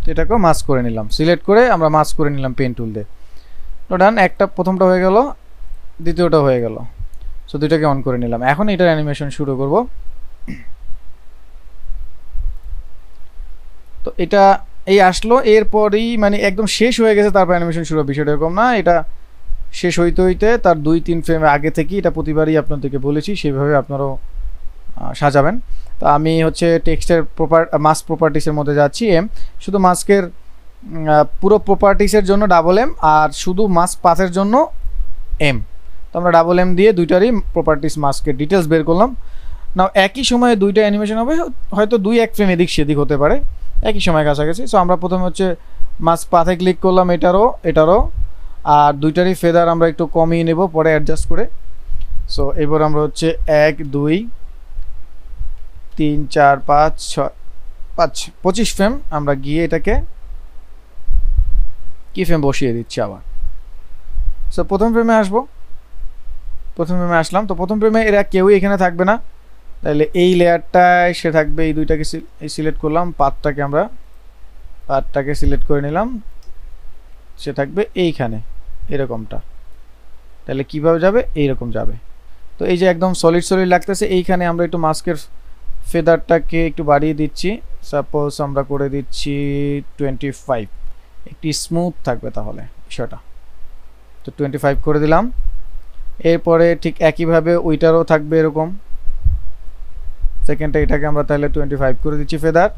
তো এটাকেও মাস্ক করে নিলাম, সিলেক্ট করে আমরা মাস্ক করে নিলাম পেন টুল দিয়ে। তো ডান, একটা প্রথমটা হয়ে গেল, দ্বিতীয়টা হয়ে গেল, সো দুইটাকে অন করে নিলাম। এখন এটার অ্যানিমেশন শুরু করব। তো এটা এই আসলো, এরপরই মানে একদম শেষ হয়ে গেছে তারপর অ্যানিমেশন শুরু হবে, বিষয়টা এরকম না, এটা শেষ হইতে হইতে তার 2-3 ফ্রেম আগে থেকেই, এটা প্রতিবারই আপনাদেরকে বলেছি, সেইভাবে আপনারাও সাজাবেন। তো আমি হচ্ছে টেক্সটের মাস্ক প্রপার্টিসের মধ্যে যাচ্ছি, শুধু মাস্কের পুরো প্রপার্টিসের জন্য M, আর শুধু মাস্ক পাথের জন্য M। তো আমরা M দিয়ে দুইটারই প্রপার্টিস মাস্কের ডিটেলস বের করলাম। নাও একই সময়ে দুইটা অ্যানিমেশন হবে, হয়তো 2-1 ফ্রেম এদিক সেদিক হতে পারে, একই সময় কাছাকাছি। সো আমরা প্রথমে হচ্ছে মাস্ক পাথে ক্লিক করলাম, এটারও, আর দুইটারই ফেদার আমরা একটু কমিয়ে নেব পরে অ্যাডজাস্ট করে। সো এবার আমরা হচ্ছে 1 2 3 4 5 6 25 ফ্রেম আমরা গিয়ে এটাকে কি ফ্রেম বসিয়ে দিচ্ছি আবার। সো প্রথম ফ্রেমে আসবো, প্রথম ফ্রেমে আসলাম। তো প্রথম ফ্রেমে এরা কেউই এখানে থাকবে না, তাহলে এই লেয়ারটায় সে থাকবে, এই দুইটাকে সিলেক্ট করলাম, পাথটাকে সিলেক্ট করে নিলাম, সে থাকবে এইখানে এরকমটা। তাহলে কিভাবে যাবে, এইরকম যাবে। তো এই যে একদম সলিড লাগতেছে, এইখানে আমরা একটু মাস্কের ফেদারটাকে একটু বাড়িয়ে দিচ্ছি, সাপোজ আমরা করে দিচ্ছি 25, একটি স্মুথ থাকবে তাহলে বিষয়টা। তো 25 করে দিলাম। এরপরে ঠিক একইভাবে ওইটারও থাকবে এরকম, সেকেন্ডটা এটাকে আমরা তাহলে 25 করে দিচ্ছি ফেদার।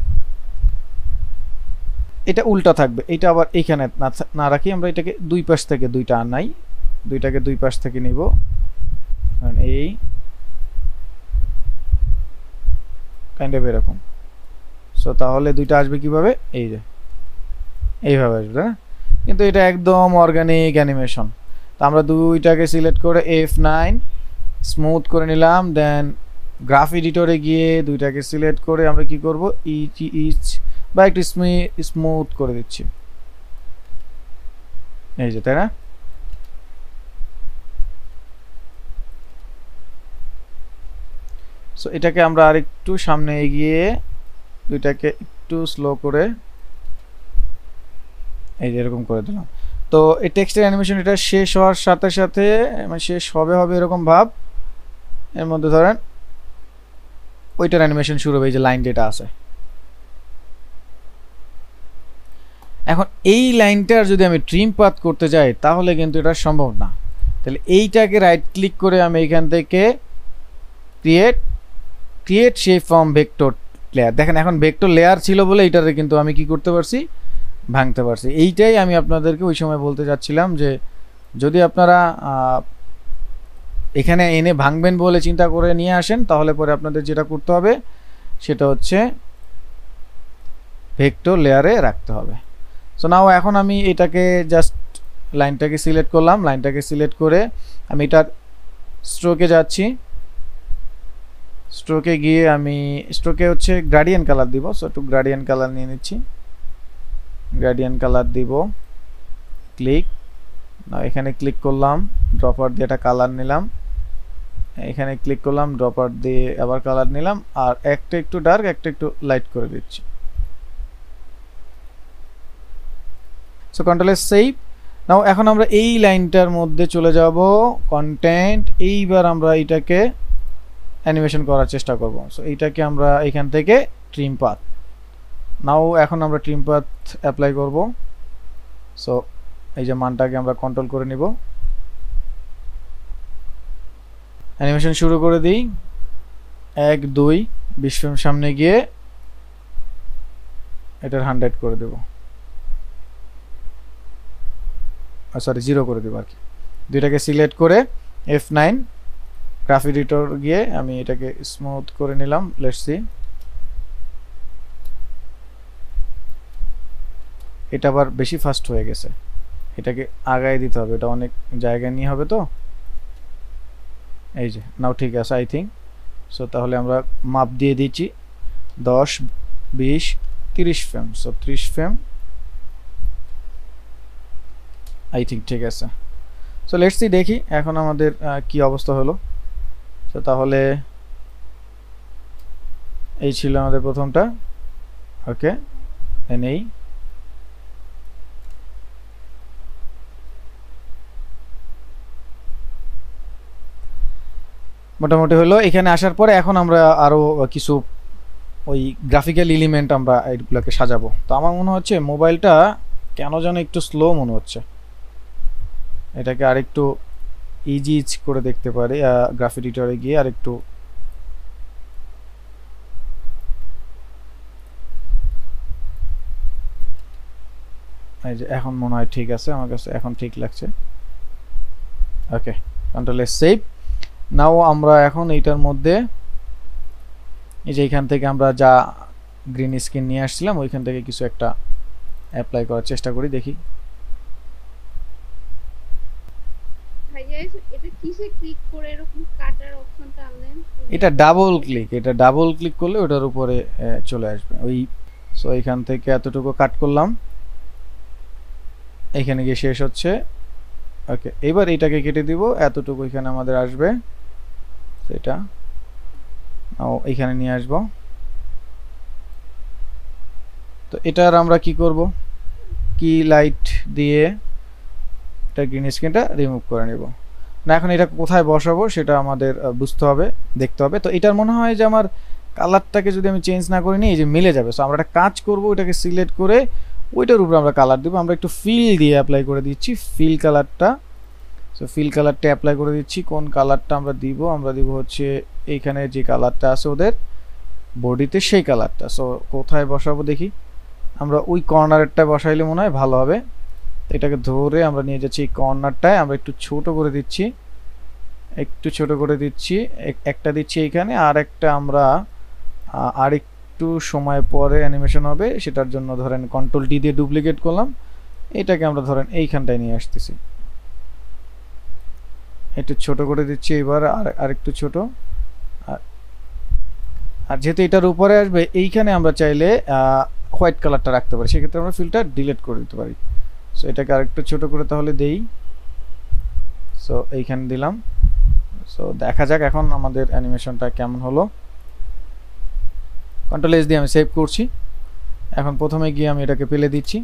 এটা উল্টা থাকবে, এটা আবার এইখানে না রাখি, আমরা এটাকে দুই পাশ থেকে দুইটা আনাই, দুইটাকে দুই পাশ থেকে নিব, এই কাইন্ড অফ এরকম। সো তাহলে দুইটা আসবে কিভাবে, এই যে এইভাবে আসবে, কিন্তু এটা একদম অর্গানিক অ্যানিমেশন। তো আমরা দুইটাকে সিলেক্ট করে F9 স্মুথ করে নিলাম, দেন গ্রাফ এডিটরে গিয়ে দুইটাকে সিলেক্ট করে আমরা কি করব, ইচ বা একটু স্মুথ করে দিচ্ছি, এই যে, তাই না? সো এটাকে আমরা আরেকটু সামনে এগিয়ে দুইটাকে একটু স্লো করে এই যে এরকম করে দিলাম। তো এই টেক্সটের অ্যানিমেশন এটা শেষ হওয়ার সাথে সাথে মানে শেষ হবে এরকম ভাব, এর মধ্যে ধরেন ওইটার অ্যানিমেশন শুরু হবে, এই যে লাইন যেটা আছে। এখন এই লাইনটার যদি আমি ট্রিম পাথ করতে যাই তাহলে কিন্তু এটা সম্ভব না। তাহলে এইটাকে রাইট ক্লিক করে আমি এখান থেকে create shape from vector layer, দেখেন এখন ভেক্টর লেয়ার ছিল বলে এইটারে কিন্তু আমি কি করতে পারছি, ভাঙতে পারছি। এইটাই আমি আপনাদেরকে ওই সময় বলতে চাচ্ছিলাম যে যদি আপনারা এখানে এনে ভাঙবেন বলে চিন্তা করে নিয়ে আসেন তাহলে পরে আপনাদের যেটা করতে হবে সেটা হচ্ছে ভেক্টর লেয়ারে রাখতে হবে। সো নাও এখন আমি এটাকে জাস্ট লাইনটাকে সিলেক্ট করলাম, লাইনটাকে সিলেক্ট করে আমি এটার স্ট্রোকে যাচ্ছি, স্ট্রোকে গিয়ে আমি স্ট্রোকে হচ্ছে গ্রেডিয়েন্ট কালার দিব। সো একটু গ্রেডিয়েন্ট কালার নিয়ে নিচ্ছি, গ্রেডিয়েন্ট কালার দিব, ক্লিক, না এখানে ক্লিক করলাম, ড্রপার দিয়ে একটা কালার নিলাম, এখানে ক্লিক করলাম, ড্রপার দিয়ে আবার কালার নিলাম, আর একটা একটু ডার্ক একটা একটু লাইট করে দিচ্ছি। So control S save. Now এখন আমরা এই লাইনটার মধ্যে চলে যাব কন্টেন্ট, এইবার আমরা এটাকে অ্যানিমেশন করার চেষ্টা করব। সো এইটাকে আমরা এখান থেকে ট্রিম পাথ, নাও এখন আমরা ট্রিম পাথ অ্যাপ্লাই করব। সো এই যে মানটাকে আমরা কন্ট্রোল করে নিব, অ্যানিমেশন শুরু করে দিই, 1 2 20 ফ্রেম সামনে গিয়ে এটার 100 করে দেব, সরি 0 করে দেব আর কি। দুইটাকে সিলেক্ট করে F9 গ্রাফ এডিটর গিয়ে আমি এটাকে স্মুথ করে নিলাম, লেটস সি। এটা আবার বেশি ফাস্ট হয়ে গেছে, এটাকে আগায় দিতে হবে, এটা অনেক জায়গা নিয়ে হবে তো। এই যে নাও ঠিক আছে আই থিঙ্ক। সো তাহলে আমরা মাপ দিয়ে দিচ্ছি 10 20 30 frame, so 30 frame I think ঠিক আছে। সো লেটস সি, দেখি এখন আমাদের কি অবস্থা হলো। সো তাহলে এই ছিল আমাদের প্রথমটা, ওকে এই মোটামুটি হলো। এখানে আসার পরে এখন আমরা আরো কিছু ওই গ্রাফিক্যাল এলিমেন্ট আমরা এইগুলোকে সাজাবো। তো আমার মনে হচ্ছে মোবাইলটা কেন যেন একটু স্লো মনে হচ্ছে, এটাকে আরেকটু ইজি করে দেখতে পারি গ্রাফ এডিটরে গিয়ে আরেকটু। এই যে এখন মনে হয় ঠিক আছে, আমার কাছে এখন ঠিক লাগছে। ওকে, কন্ট্রোল এস সেভ। নাও আমরা এখন এইটার মধ্যে এই যে এখান থেকে আমরা যা গ্রিন স্ক্রিন নিয়ে আসছিলাম ওইখান থেকে কিছু একটা অ্যাপ্লাই করার চেষ্টা করি, দেখি। এটা কিসে ক্লিক করে এরকম কাটার অপশনটা আনলেন? এটা ডাবল ক্লিক, এটা ডাবল ক্লিক করলে ওটার উপরে চলে আসবে ওই। সো এখান থেকে এতটুকু কাট করলাম, এখানে গিয়ে শেষ হচ্ছে। ওকে, এবার এটাকে কেটে দিব, এতটুকু এখানে আমাদের আসবে, সেটা এখানে নিয়ে আসব। তো এটার আমরা কি করব, কি লাইট দিয়ে এটা গ্রিন স্ক্রিনটা রিমুভ করে নেব না। এখন এটা কোথায় বসাবো সেটা আমাদের বুঝতে হবে, দেখতে হবে। তো এটার মনে হয় যে আমার কালারটাকে যদি আমি চেঞ্জ না করে নিই এই যে মিলে যাবে। সো আমরা একটা কাজ করব, ওইটাকে সিলেক্ট করে ওইটার উপরে আমরা কালার দিব। আমরা একটু ফিল দিয়ে অ্যাপ্লাই করে দিচ্ছি, ফিল কালারটা। সো ফিল কালারটা অ্যাপ্লাই করে দিচ্ছি। কোন কালারটা আমরা দিব, আমরা দিব হচ্ছে এইখানে যে কালারটা আছে ওদের বডিতে সেই কালারটা। সো কোথায় বসাবো দেখি, আমরা ওই কর্নারটা বসাইলে মনে হয় ভালো হবে। এটাকে ধরে আমরা নিয়ে যাচ্ছি এই কর্নারটায়, আমরা একটু ছোট করে দিচ্ছি, একটু ছোট করে দিচ্ছি, একটা দিচ্ছি এইখানে, আর একটা আমরা আরেকটু সময় পরে অ্যানিমেশন হবে সেটার জন্য ধরেন কন্ট্রোল ডি দিয়ে ডুপ্লিকেট করলাম, এটাকে আমরা ধরেন এইখানটায় নিয়ে আসতেছি, একটু ছোট করে দিচ্ছি এবার আরেকটু ছোট। আর যেহেতু এটার উপরে আসবে এইখানে আমরা চাইলে হোয়াইট কালারটা রাখতে পারি, সেক্ষেত্রে আমরা ফিলটা ডিলিট করে দিতে পারি। সো এটাকে আরেকটু ছোট করে তাহলে দেই। সো এইখানে দিলাম। সো দেখা যাক এখন আমাদের অ্যানিমেশনটা কেমন হলো। কন্ট্রোল এস দিয়ে আমি সেভ করছি। এখন প্রথমে গিয়ে আমি এটাকে ফেলে দিচ্ছি,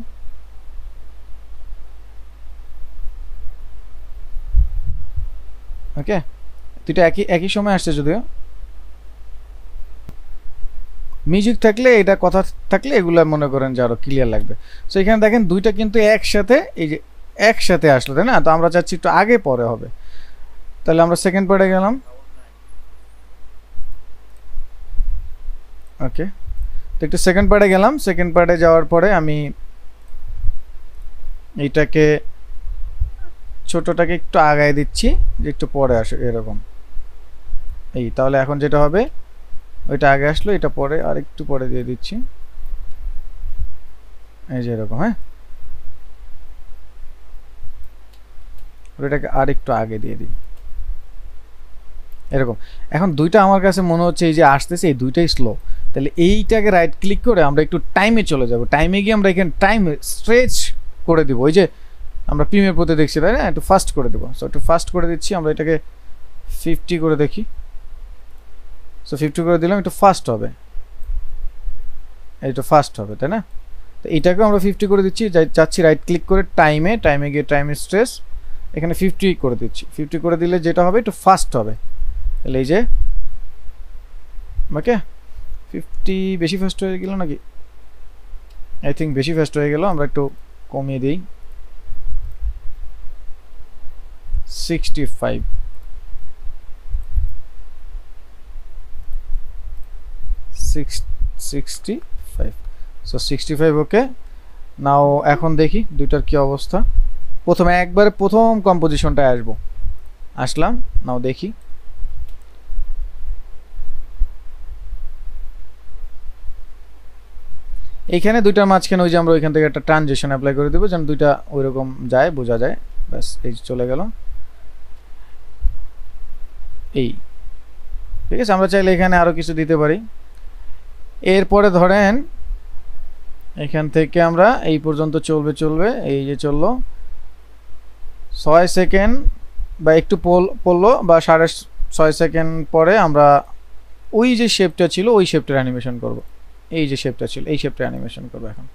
ওকে, দুইটা একই একই সময় আসছে যদিও। মিউজিক থাকলে এটা কথা থাকলে এগুলা মনে করেন যে আরো ক্লিয়ার লাগবে। সো এখানে দেখেন দুইটা কিন্তু একসাথে, এই যে একসাথে আসলো তাই না? তো আমরা চাচ্ছি একটু আগে পরে হবে, তাহলে আমরা সেকেন্ড পার্টে গেলাম। ওকে, তো একটু সেকেন্ড পার্টে গেলাম। সেকেন্ড পার্টে যাওয়ার পরে আমি এইটাকে ছোটটাকে একটু আগায় দিচ্ছি যে একটু পরে আসে এরকম। এই তাহলে এখন যেটা হবে, ওইটা আগে আসলো, এটা পরে আর একটু পরে দিয়ে দিচ্ছি, এই যে এরকম। হ্যাঁ, ওইটাকে আর একটু আগে দিয়ে দিই এরকম। এখন দুইটা আমার কাছে মনে হচ্ছে এই যে আসতেছে এই দুইটাই স্লো, তাহলে এইটাকে রাইট ক্লিক করে আমরা একটু টাইমে চলে যাব। টাইমে গিয়ে আমরা এখানে টাইম স্ট্রেচ করে দিব, ওই যে আমরা প্রিমিয়ার প্রতি দেখছি তাই না, একটু ফাস্ট করে দেবো। সো একটু ফাস্ট করে দিচ্ছি, আমরা এটাকে 50 করে দেখি। সো 50 করে দিলাম, একটু ফাস্ট হবে, একটু ফাস্ট হবে তাই না? তো এটাকেও আমরা 50 করে দিচ্ছি, যাচ্ছি রাইট ক্লিক করে টাইমে, টাইমে গিয়ে টাইম স্ট্রেস এখানে 50 করে দিচ্ছি। 50 করে দিলে যেটা হবে একটু ফাস্ট হবে, তাহলে এই যে ওকে 50 বেশি ফাস্ট হয়ে গেল নাকি? আই থিঙ্ক বেশি ফাস্ট হয়ে গেল, আমরা একটু কমিয়ে দিই 65। সো 65 ওকে। নাও এখন দেখি দুইটার কি অবস্থা। প্রথমে একবারে প্রথম কম্পোজিশনটায় আসবো, আসলাম। নাও দেখি এইখানে দুইটার মাঝখানে ওই যে আমরা ওইখান থেকে একটা ট্রানজিশন অ্যাপ্লাই করে দেবো, যেন দুইটা ওইরকম যায়, বোঝা যায়। ব্যাস, এই চলে গেল। এই ঠিক আছে, আমরা চাইলে এখানে আরো কিছু দিতে পারি। এরপরে ধরেন এখান থেকে আমরা এই পর্যন্ত চলবে, এই যে চললো 6 সেকেন্ড বা একটু পড়লো বা 6.5 সেকেন্ড পরে আমরা ওই যে শেপটা ছিল ওই শেপটার অ্যানিমেশন করব। এই যে শেপটা ছিল এই শেপটার অ্যানিমেশন করব এখন।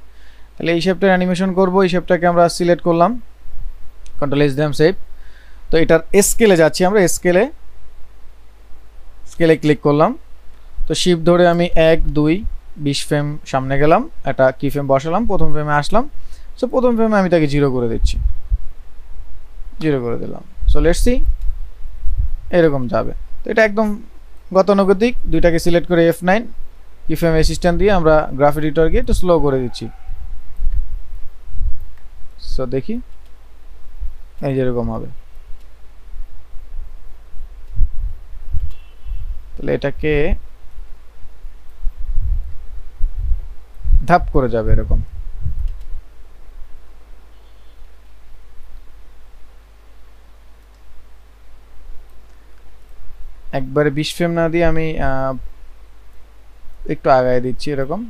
তাহলে এই শেপটার অ্যানিমেশন করব, এই শেপটাকে আমরা সিলেক্ট করলাম, কন্ট্রোল এস দিলাম, সেভ। তো এটার স্কেলে যাচ্ছি আমরা, স্কেলে ক্লিক করলাম। তো শিফট ধরে আমি 1 2 20 ফ্রেম সামনে গেলাম, একটা কি ফ্রেম বসালাম, প্রথম ফ্রেমে আসলাম। সো প্রথম ফ্রেমে আমি তাকে 0 করে দিচ্ছি, 0 করে দিলাম। সো লেটস সি এরকম যাবে। তো এটা একদম গতানুগতিক। দুইটাকে সিলেক্ট করে F9 কি ফ্রেম অ্যাসিস্ট্যান্ট দিয়ে আমরা গ্রাফ এডিটর গিয়ে একটু স্লো করে দিচ্ছি। সো দেখি এই যেরকম হবে। তাহলে এটাকে ধাপ করে যাবে এরকম। একবারে 20 ফ্রেম না দিয়ে আমি একটু আগায় দিচ্ছি, এরকম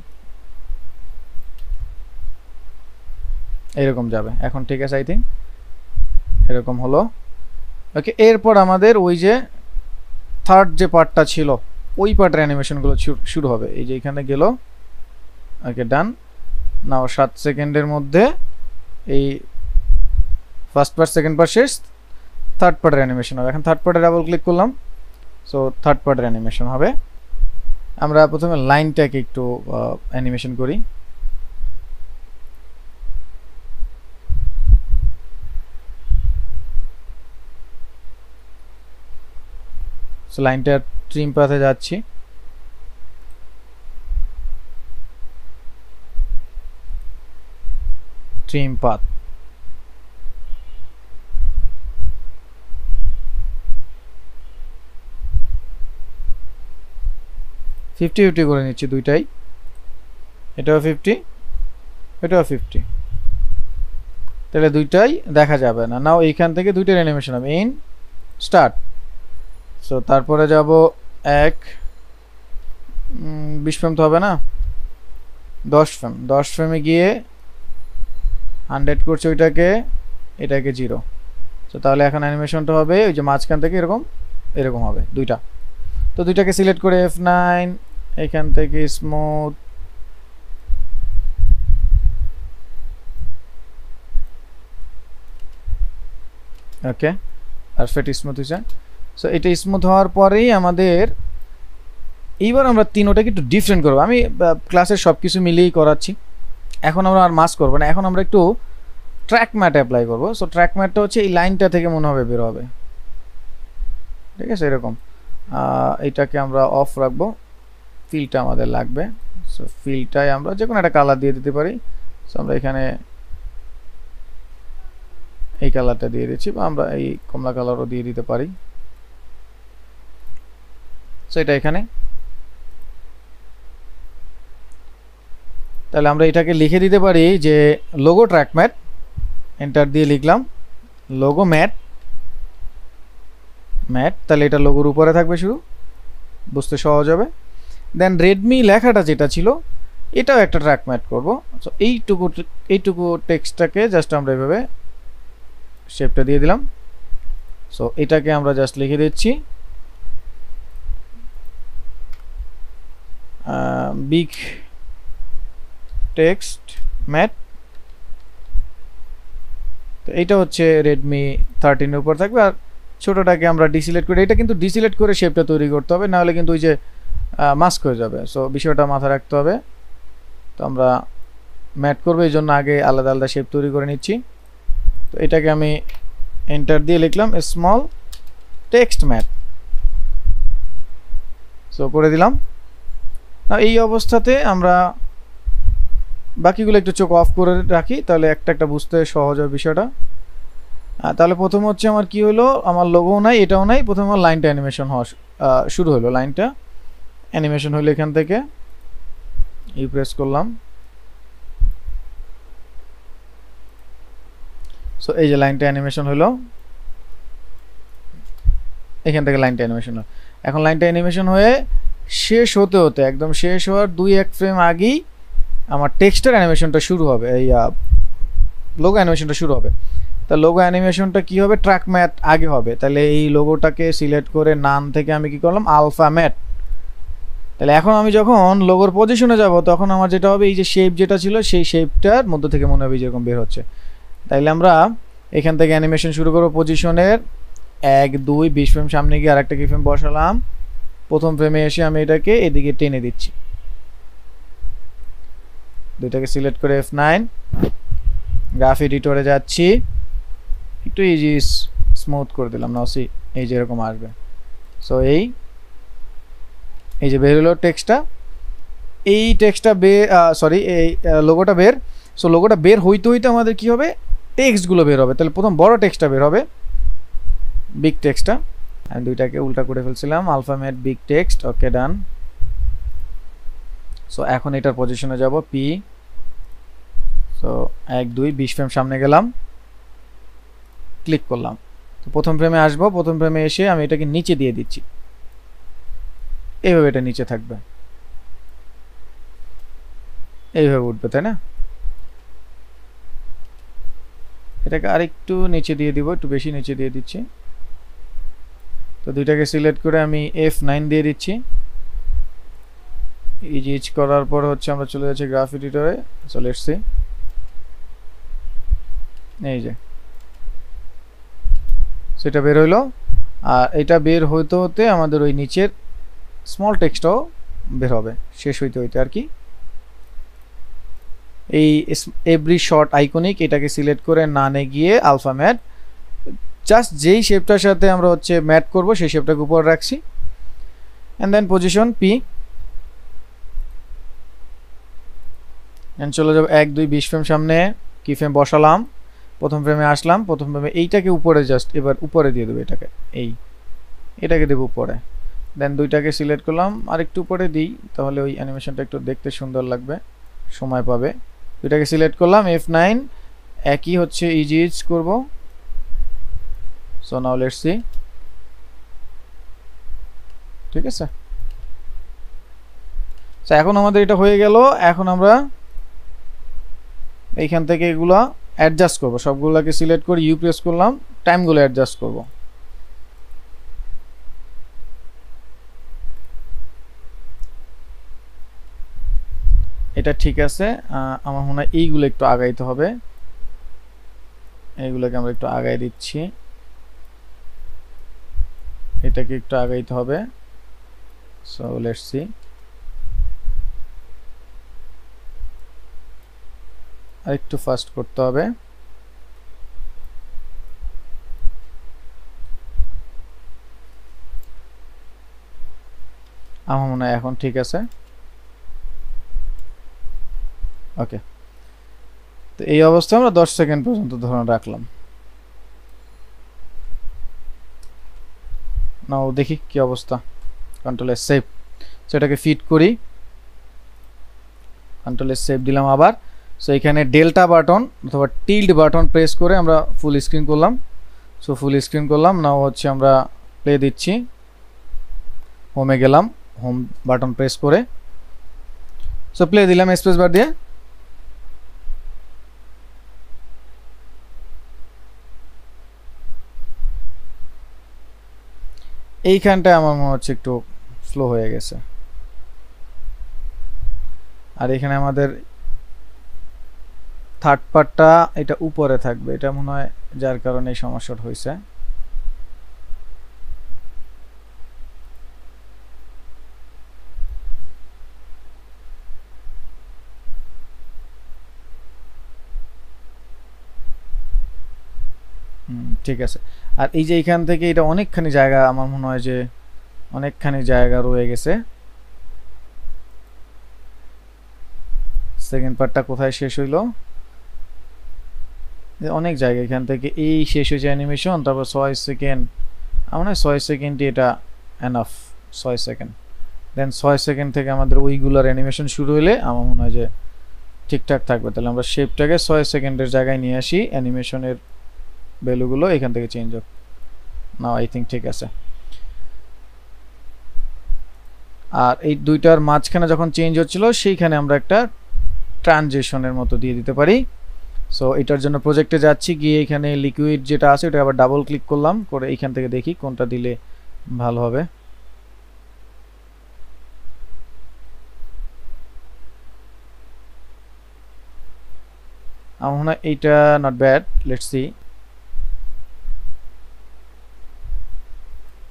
এরকম যাবে এখন। ঠিক আছে, আই থিঙ্ক এরকম হলো। ওকে, এরপর আমাদের ওই যে থার্ড যে পার্টটা ছিল ওই পার্টের অ্যানিমেশনগুলো শুরু হবে। এই যে এখানে গেল, ওকে ডান। নাও 7 সেকেন্ডের মধ্যে এই ফার্স্ট পার্ট, সেকেন্ড পার্ট শেষ, থার্ড পার্টের অ্যানিমেশন হবে। এখন থার্ড পার্টে ডাবল ক্লিক করলাম, সো থার্ড পার্টের অ্যানিমেশন হবে। আমরা প্রথমে লাইনটাকে একটু অ্যানিমেশন করি। সো লাইনটা ট্রিম পাথে যাচ্ছি, ট্রিম পাথ। ফিফটি করে নিচ্ছি দুইটাই, এটাও 50 এটাও 50। তাহলে দুইটাই দেখা যাবে না। নাও এইখান থেকে দুইটার অ্যানিমেশন হবে, ইন স্টার্ট। সো তারপরে যাব 20 ফ্রেম তো হবে না, 10 ফ্রেমে গিয়ে 100 করছে ওইটাকে, এটাকে 0। সো তাহলে এখন অ্যানিমেশনটা হবে ওই যে মাঝখান থেকে এরকম হবে দুইটা। তো দুইটাকে সিলেক্ট করে F9 এখান থেকে স্মুথ, ওকে পারফেক্ট স্মুথ হয়েছে। সো এটা স্মুথ হওয়ার পরেই আমাদের এইবার আমরা তিনোটাকে একটু ডিফারেন্ট করবো। আমি ক্লাসের সব কিছু মিলিয়েই করাচ্ছি। এখন আমরা আর মাস্ক করবো না, এখন আমরা একটু ট্র্যাক ম্যাট অ্যাপ্লাই করবো। সো ট্র্যাক ম্যাটটা হচ্ছে এই লাইনটা থেকে মনে হবে বের হবে, ঠিক আছে? এরকম এইটাকে আমরা অফ রাখবো, ফিলটা আমাদের লাগবে। সো ফিলটায় আমরা যে কোনো একটা কালার দিয়ে দিতে পারি। সো আমরা এখানে এই কালারটা দিয়ে দিচ্ছি, বা আমরা এই কমলা কালারও দিয়ে দিতে পারি। সো এটা এখানে, তাহলে আমরা এটাকে লিখে দিতে পারি যে লোগো ট্র্যাক ম্যাট, এন্টার দিয়ে লিখলাম লোগো ম্যাট ম্যাট, তাহলে এটা লোগোর উপরে থাকবে, শুরু বুঝতে সহজ হবে। দেন রেডমি লেখাটা যেটা ছিল এটাও একটা ট্র্যাক ম্যাট করবো। সো এইটুকু টেক্সটটাকে জাস্ট আমরা এইভাবে শেপটা দিয়ে দিলাম। সো এটাকে আমরা জাস্ট লিখে দিচ্ছি বিগ টেক্সট ম্যাট। তো এইটা হচ্ছে রেডমি 13 এর উপর থাকবে, আর ছোটটাকে আমরা ডিসিলেক্ট করে, এটা কিন্তু ডিসিলেক্ট করে শেপটা তৈরি করতে হবে, নাহলে কিন্তু ওই যে মাস্ক হয়ে যাবে। সো বিষয়টা মাথায় রাখতে হবে। তো আমরা ম্যাট করবো, এই জন্য আগে আলাদা আলাদা শেপ তৈরি করে নিচ্ছি। তো এটাকে আমি এন্টার দিয়ে লিখলাম স্মল টেক্সট ম্যাট। সো করে দিলাম। এই অবস্থাতে আমরা বাকিগুলো একটু চোখ অফ করে রাখি, তাহলে একটা একটা বুঝতে সহজ হবে বিষয়টা। তাহলে প্রথম হচ্ছে আমার কি হলো, আমার লোগোও নাই, এটাও নাই। প্রথমে আমার লাইনটা অ্যানিমেশন হওয়া শুরু হলো, লাইনটা অ্যানিমেশন হলো এখান থেকে, এই প্রেস করলাম। সো এই যে লাইনটা অ্যানিমেশন হলো, এখান থেকে লাইনটা অ্যানিমেশন হলো। এখন লাইনটা অ্যানিমেশন হয়ে শেষ হতে হতে, একদম শেষ হওয়ার 2-1 ফ্রেম আগেই আমার টেক্সটের অ্যানিমেশনটা শুরু হবে, এই লোগো অ্যানিমেশনটা শুরু হবে। তা লোগো অ্যানিমেশনটা কি হবে, ট্র্যাক ম্যাট আগে হবে। তাহলে এই লোগোটাকে সিলেক্ট করে নাম থেকে আমি কি করলাম, আলফা ম্যাট। তাহলে এখন আমি যখন লোগোর পজিশনে যাব, তখন আমার যেটা হবে, এই যে শেপ যেটা ছিল সেই শেপটার মধ্যে থেকে মনে হবে যেরকম বের হচ্ছে। তাইলে আমরা এখান থেকে অ্যানিমেশন শুরু করবো। পজিশনের 1, 2, 20 ফ্রেম সামনে গিয়ে আরেকটা কি ফ্রেম বসালাম। প্রথম ফ্রেমে এসে আমি এটাকে এদিকে টেনে দিচ্ছি, দুইটাকে সিলেক্ট করে F9, গ্রাফ এডিটরে যাচ্ছি, একটু ইজি স্মুথ করে দিলাম, নসি এই যে এরকম আসবে। সো এই যে বের হলো টেক্সটটা, এই টেক্সটটা বের, সরি এই লোগোটা বের। সো লোগোটা বের হইতে হইতে আমাদের কি হবে, টেক্সটগুলো বের হবে। তাহলে প্রথম বড় টেক্সটটা বের হবে, বিগ টেক্সটটা। আমি দুইটাকে উল্টা করে ফেলছিলাম, আলফামেট বিগ টেক্সট, ওকে ডান। সো এখন এটার পজিশনে যাব পি। সো 1, 2, 20 ফ্রেম সামনে গেলাম, ক্লিক করলাম। তো প্রথম ফ্রেমে আসবো, প্রথম ফ্রেমে এসে আমি এটাকে নিচে দিয়ে দিচ্ছি, এইভাবে এটা নিচে থাকবে, এইভাবে উঠবে, তাই না? এটাকে আরেকটু নিচে দিয়ে দিব, একটু বেশি নিচে দিয়ে দিচ্ছি। তো দুইটাকে সিলেক্ট করে আমি F9 দিয়ে দিচ্ছি। ইজ করার পর হচ্ছে আমরা চলে যাচ্ছি গ্রাফ এডিটরে। সো লেটস সি, এই যে সেটা বের হইলো। আর এটা বের হইতে হতে আমাদের ওই নিচের স্মল টেক্সটটাও বের হবে, শেষ হইতে হইতে আর কি। এই এভরি শর্ট আইকনিক, এটাকে সিলেক্ট করে নানে গিয়ে আলফা ম্যাট, জাস্ট যেই শেপটার সাথে আমরা হচ্ছে ম্যাট করব সেই শেপটাকে উপর রাখছি। And then position P, and চলে যাব 1, 2, 20 ফ্রেম সামনে, কি ফ্রেম বসালাম, প্রথম ফ্রেমে আসলাম, প্রথম ফ্রেমে এইটাকে উপরে জাস্ট এবার উপরে দিয়ে দেবো, এটাকে এটাকে দেবো উপরে। দেন দুইটাকে সিলেক্ট করলাম, আর একটু উপরে দিই, তাহলে ওই অ্যানিমেশনটা একটু দেখতে সুন্দর লাগবে, সময় পাবে। দুইটাকে সিলেক্ট করলাম F9, একই হচ্ছে ইজ করব। সো নাও লেটস সি, ঠিক আছে? সো এখন আমাদের এটা হয়ে গেল। এখন আমরা এইখান থেকে এগুলা অ্যাডজাস্ট করব, সবগুলোকে সিলেক্ট করে ইউ প্রেস করলাম, টাইমগুলো অ্যাডজাস্ট করব। এটা ঠিক আছে। আমার মনে হয় এইগুলো একটু আগাইতে হবে, এইগুলোকে আমরা একটু আগাই দিচ্ছি। এটাকে একটু আগাইতে হবে সো লেটস সি আর একটু ফাস্ট করতে হবে আমার মনে হয় এখন ঠিক আছে ওকে তো এই অবস্থায় আমরা 10 সেকেন্ড পর্যন্ত ধরে রাখলাম নাও দেখি কি অবস্থা কন্ট্রোল এস সেভ সো এটাকে ফিট করি কন্ট্রোল এস সেভ দিলাম আবার সো এখানে ডেল্টা বাটন অথবা টিল্ড বাটন প্রেস করে আমরা ফুল স্ক্রিন করলাম সো ফুল স্ক্রিন করলাম নাও হচ্ছে আমরা প্লে দিচ্ছি হোমে গেলাম হোম বাটন প্রেস করে সো প্লে দিলাম স্পেস বার দিয়ে এইখানটায় আমার মনে হচ্ছে একটু স্লো হয়ে গেছে আর এখানে আমাদের থার্ড পার্টটা এটা উপরে থাকবে এটা মনে হয় যার কারণে এই সমস্যাটা হয়েছে ঠিক আছে আর এই যে এখান থেকে এটা অনেকখানি জায়গা আমার মনে হয় যে অনেকখানি জায়গা রয়ে গেছে সেকেন্ড পার্টটা কোথায় শেষ হইলো অনেক জায়গা এখান থেকে এই শেষ হয়েছে অ্যানিমেশন তারপর 6 সেকেন্ড আমার মনে হয় 6 সেকেন্ডই এটা এনাফ 6 সেকেন্ড দেন 6 সেকেন্ড থেকে আমাদের ওইগুলোর অ্যানিমেশন শুরু হলে আমার মনে হয় যে ঠিকঠাক থাকবে তাহলে আমরা শেপটাকে 6 সেকেন্ডের জায়গায় নিয়ে আসি অ্যানিমেশনের ভ্যালুগুলো এখান থেকে চেঞ্জ হোক নাও আই থিঙ্ক ঠিক আছে আর এই দুইটার মাঝখানে যখন চেঞ্জ হচ্ছিল সেইখানে আমরা একটা ট্রানজিশনের মতো দিয়ে দিতে পারি সো এটার জন্য প্রজেক্টে যাচ্ছি গিয়ে এখানে লিকুইড যেটা আছে ওটা আবার ডাবল ক্লিক করলাম করে এইখান থেকে দেখি কোনটা দিলে ভালো হবে আমার মনে হয় এইটা নট ব্যাড লেটস সি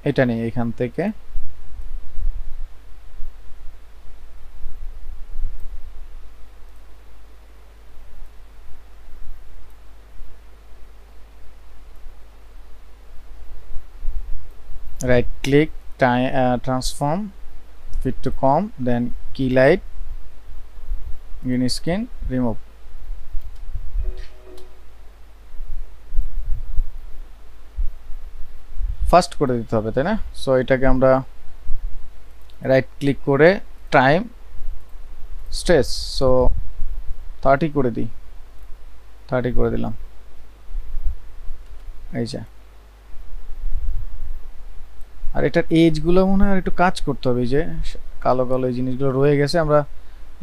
এটা নেই এখান থেকে right click transform fit to comp then key light green screen remove fast করে দিতে হবে তাই না সো এটাকে আমরা রাইট ক্লিক করে টাইম স্ট্রেস সো 30 করে দিই 30 করে দিলাম এই যে আর এটার এজগুলো মনে হয় একটু কাজ করতে হবে এই যে কালো কালো এই জিনিসগুলো রয়ে গেছে আমরা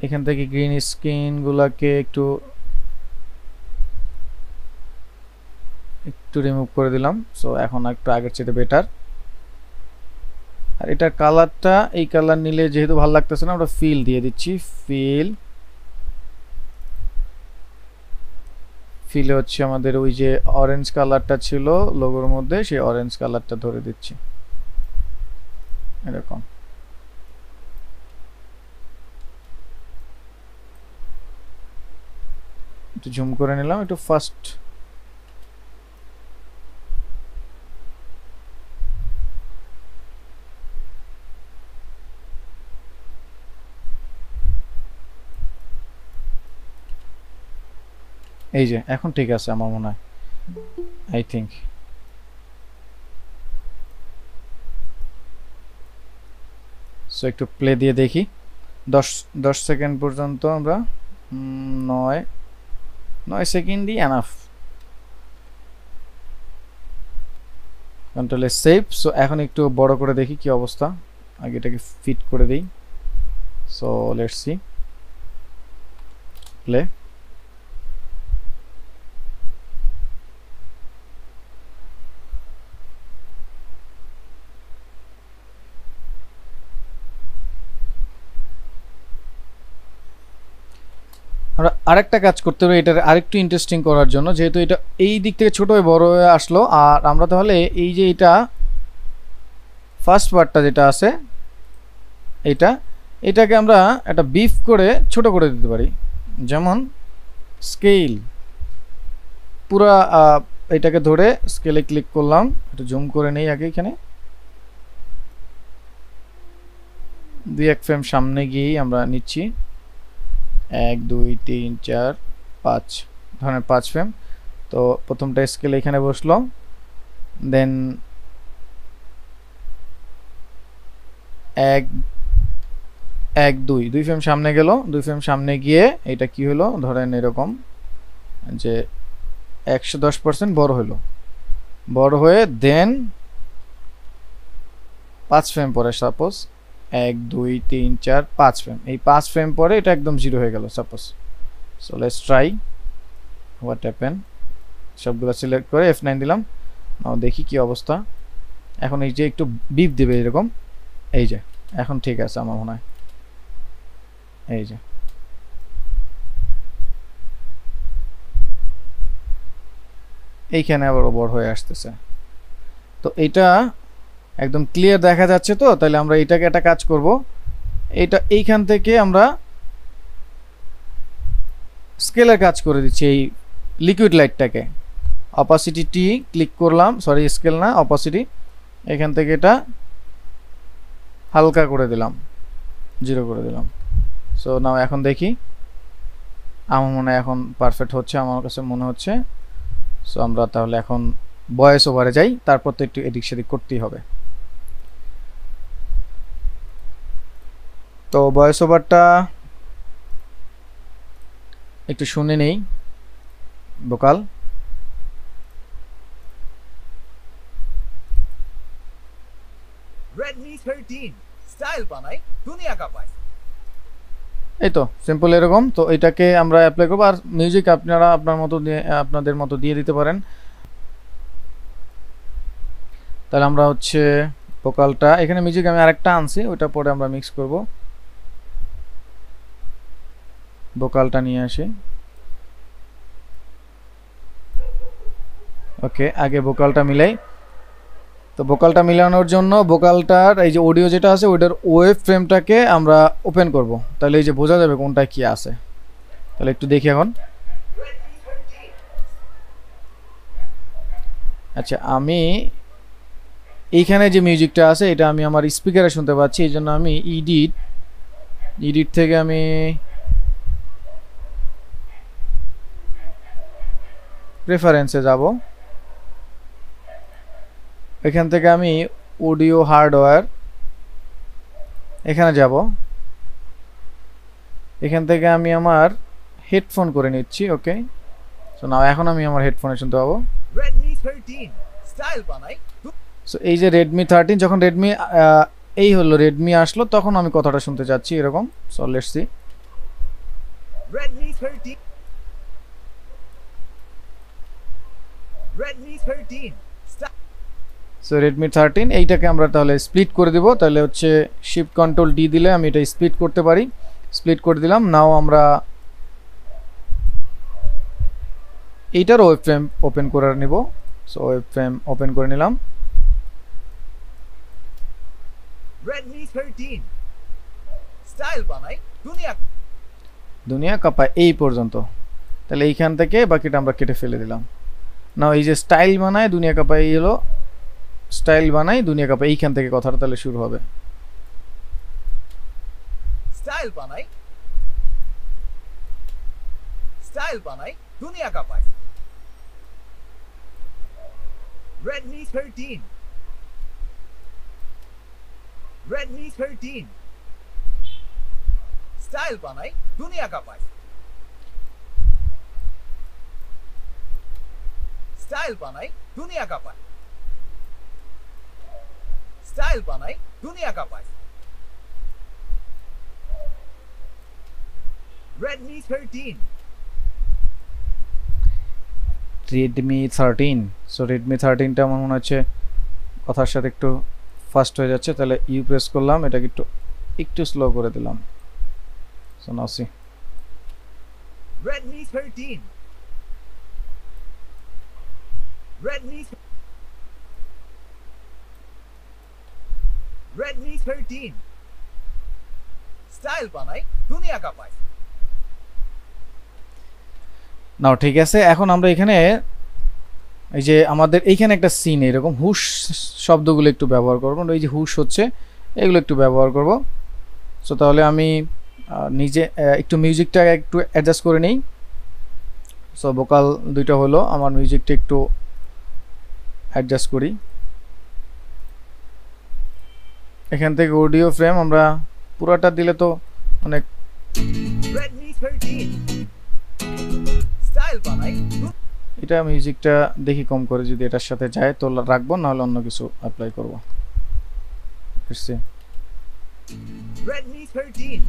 এখান থেকে গ্রিন স্ক্রিনগুলোকে একটু রিমুভ করে দিলাম সো এখন একটু আগের চেয়ে বেটার আর এটার কালারটা এই কালার নিলে যেহেতু ভালো লাগতেছে না আমরা ফিল দিয়ে দিচ্ছি ফিলে হচ্ছে আমাদের ওই যে অরেঞ্জ কালারটা ছিল লোগোর মধ্যে সেই অরেঞ্জ কালারটা ধরে দিচ্ছি এরকম একটু জুম করে নিলাম একটু ফাস্ট এই যে এখন ঠিক আছে আমার মনে হয় আই থিংক সো একটু প্লে দিয়ে দেখি 10 সেকেন্ড পর্যন্ত আমরা 9 সেকেন্ডই enough control S save so এখন একটু বড় করে দেখি কি অবস্থা আগে এটাকে ফিট করে দেই সো লেটস সি প্লে আমরা আরেকটা কাজ করতে হবে এটার আরেকটু ইন্টারেস্টিং করার জন্য যেহেতু এটা এই দিক থেকে ছোট হয়ে বড় হয়ে আসলো আর আমরা তাহলে এই যে এটা ফার্স্ট পার্টটা যেটা আছে এটাকে আমরা একটা বিফ করে ছোট করে দিতে পারি, যেমন স্কেল পুরা এটাকে ধরে স্কেলে ক্লিক করলাম, একটু জুম করে নেই আগে, এখানে 2-1 ফ্রেম সামনে গিয়েই আমরা নিচ্ছি, 1 2 3 4 5 ধরনের 5 ফ্রেম। তো প্রথমটা স্কেল এখানে বসলো, দেন 1 1 2 ফ্রেম সামনে গেল, 2 ফ্রেম সামনে গিয়ে এটা কি হলো, ধরেন এরকম যে 110% বড় হলো, বড় হয়ে দেন 5 ফ্রেম পরে, সাপোজ 1 2 3 4 5 ফ্রেম, এই 5 ফ্রেম পরে এটা একদম 0 হয়ে গেল suppose. So let's try what happen. সবগুলো সিলেক্ট করে F9 দিলাম, নাও দেখি কি অবস্থা। এখন এই যে একটু বিপ দিবে এরকম, এই যে এখন ঠিক আছে আমার মনে হয়, এই যে এইখানে আবার বড় হয়ে আসতেছে। তো এটা একদম ক্লিয়ার দেখা যাচ্ছে। তো তাহলে আমরা এটাকে একটা কাজ করব, এটা এইখান থেকে আমরা স্কেলের কাজ করে দিচ্ছি, এই লিকুইড লাইটটাকে অপাসিটি টি ক্লিক করলাম, সরি স্কেল না অপাসিটি, এখান থেকে এটা হালকা করে দিলাম, 0 করে দিলাম। সো নাও এখন দেখি, আমার মনে হয় এখন পারফেক্ট হচ্ছে, আমার কাছে মনে হচ্ছে। সো আমরা তাহলে এখন ভয়েস ওভারে যাই, তারপর তো একটু এদিক সেদিক করতেই হবে। তো ভয়েস ওভারটা একটু শুনে নেই, ভোকাল। Redmi 13 স্টাইল বানাই দুনিয়া কাঁপায়। এই তো সিম্পল এরকম। তো এটাকে আমরা অ্যাপ্লাই করবো, আর মিউজিক আপনারা আপনাদের মতো দিয়ে দিতে পারেন। তাহলে আমরা হচ্ছে ভোকালটা, এখানে মিউজিক আমি আরেকটা আনছি, ওইটা পরে আমরা মিক্স করব। ভোকালটা নিয়ে আসি, ওকে আগে ভোকালটা মিলাই। তো ভোকালটা মিলানোর জন্য ভোকালটার এই যে অডিও যেটা আছে ওইটার ওয়েভ ফ্রেমটাকে আমরা ওপেন করব, তাহলে এই যে বোঝা যাবে কোনটা কি আছে। তাহলে একটু দেখি এখন। আচ্ছা, আমি এইখানে যে মিউজিকটা আছে এটা আমি আমার স্পিকারে শুনতে পাচ্ছি, এই জন্য আমি এডিট থেকে আমি প্রেফারেন্সে যাব, এখান থেকে আমি অডিও হার্ডওয়্যার এখানে যাব, এখান থেকে আমি আমার হেডফোন করে নিচ্ছি। ওকে, সো নাও এখন আমি আমার হেডফোনে শুনতে পাবো। Redmi 13 স্টাইল বানাই। সো এই যে Redmi 13, যখন Redmi এই হলো Redmi আসলো তখন আমি কথাটা শুনতে চাচ্ছি এরকম। So let's see. Redmi 13 so Redmi 13 এইটাকে আমরা তাহলে স্প্লিট করে দিব, তাহলে হচ্ছে শিফট কন্ট্রোল ডি দিলে আমি এটা স্প্লিট করতে পারি। স্প্লিট করে দিলাম। নাও আমরা এইটার ওয়েব ফ্রেম ওপেন করে নিব। সো ওয়েব ফ্রেম ওপেন করে নিলাম। Redmi 13 স্টাইল বানাই দুনিয়া কাঁপায় এই পর্যন্ত। তাহলে এইখান থেকে বাকিটা আমরা কেটে ফেলে দিলাম। নাও এই যে স্টাইল বানায় দুনিয়া কাঁপায়, এই হলো স্টাইল বানাই দুনিয়া কাঁপায়, এইখান থেকে কথাটা তাহলে শুরু হবে। স্টাইল বানাই দুনিয়া কাঁপায়। Redmi 13 স্টাইল বানাই দুনিয়া কাঁপায়। স্টাইল বানাই দুনিয়া কাঁপায়। স্টাইল বানাই দুনিয়া কাঁপায়। Redmi 13 সো Redmi 13টা আমার মনে হচ্ছে কথার সাথে একটু ফাস্ট হয়ে যাচ্ছে, তাহলে ইউ প্রেস করলাম, এটাকে একটু স্লো করে দিলাম। So now see. Redmi 13 Redmi Redmi 13 style বানাই দুনিয়া কাঁপায় নাও ঠিক আছে, এখন আমরা এখানে এই যে আমাদের এইখানে একটা সিন এরকম হুশ শব্দগুলো একটু ব্যবহার করব, এই যে হুশ হচ্ছে এগুলো একটু ব্যবহার করব। সো তাহলে আমি নিজে একটু মিউজিকটা একটু অ্যাডজাস্ট করে নিই। সো ভোকাল দুইটা হলো, আমার মিউজিকটা একটু অ্যাডজাস্ট করি। এখান থেকে অডিও ফ্রেম আমরা পুরোটা দিলে তো অনেক, Redmi 13 স্টাইল বানাই এটা মিউজিকটা দেখি কম করে যদি এটার সাথে যায় তো রাখবো, নাহলে অন্য কিছু অ্যাপ্লাই করব। বুঝছি? Redmi 13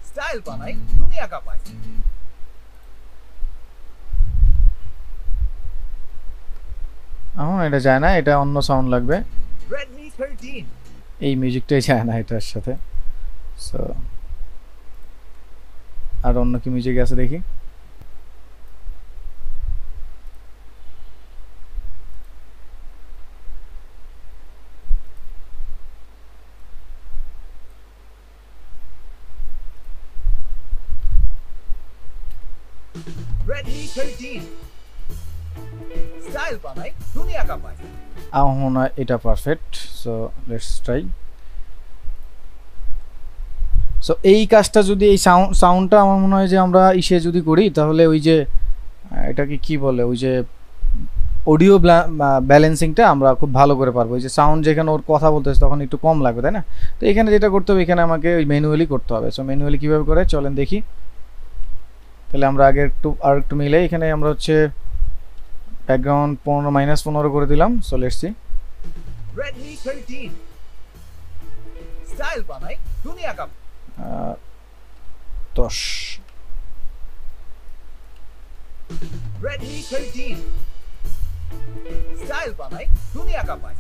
স্টাইল বানাই দুনিয়া কাঁপায় এখন এটা যায় না, এটা অন্য সাউন্ড লাগবে, Redmi 13 এই মিউজিকটাই যায় না এটার সাথে। সো আর অন্য কি মিউজিক আছে দেখি। Redmi 13 স্টাইল বানাই দুনিয়া কাঁপায় এখন এটা perfect. So let's try. So এই কাজটা যদি এই সাউন্ডটা আমার মনে হয় যে আমরা ইসে যদি করি তাহলে ওই যে এটাকে কি বলে, ওই যে অডিও ব্যালেন্সিংটা আমরা খুব ভালো করে পারবো। ওই যে সাউন্ড যেখানে ওর কথা বলতেছে তখন একটু কম লাগবে, তাই না? তো এখানে যেটা করতে হবে, এখানে আমাকে ওই ম্যানুয়ালি করতে হবে। সো ম্যানুয়ালি কীভাবে করে চলেন দেখি। তাহলে আমরা আগে একটু মিলে এখানে আমরা হচ্ছে ব্যাকগ্রাউন্ড -15 করে দিলাম। So let's see. Redmi 13 style বানাই দুনিয়া কাঁপায় 10। Redmi 13 স্টাইল বানাই দুনিয়া কাঁপায়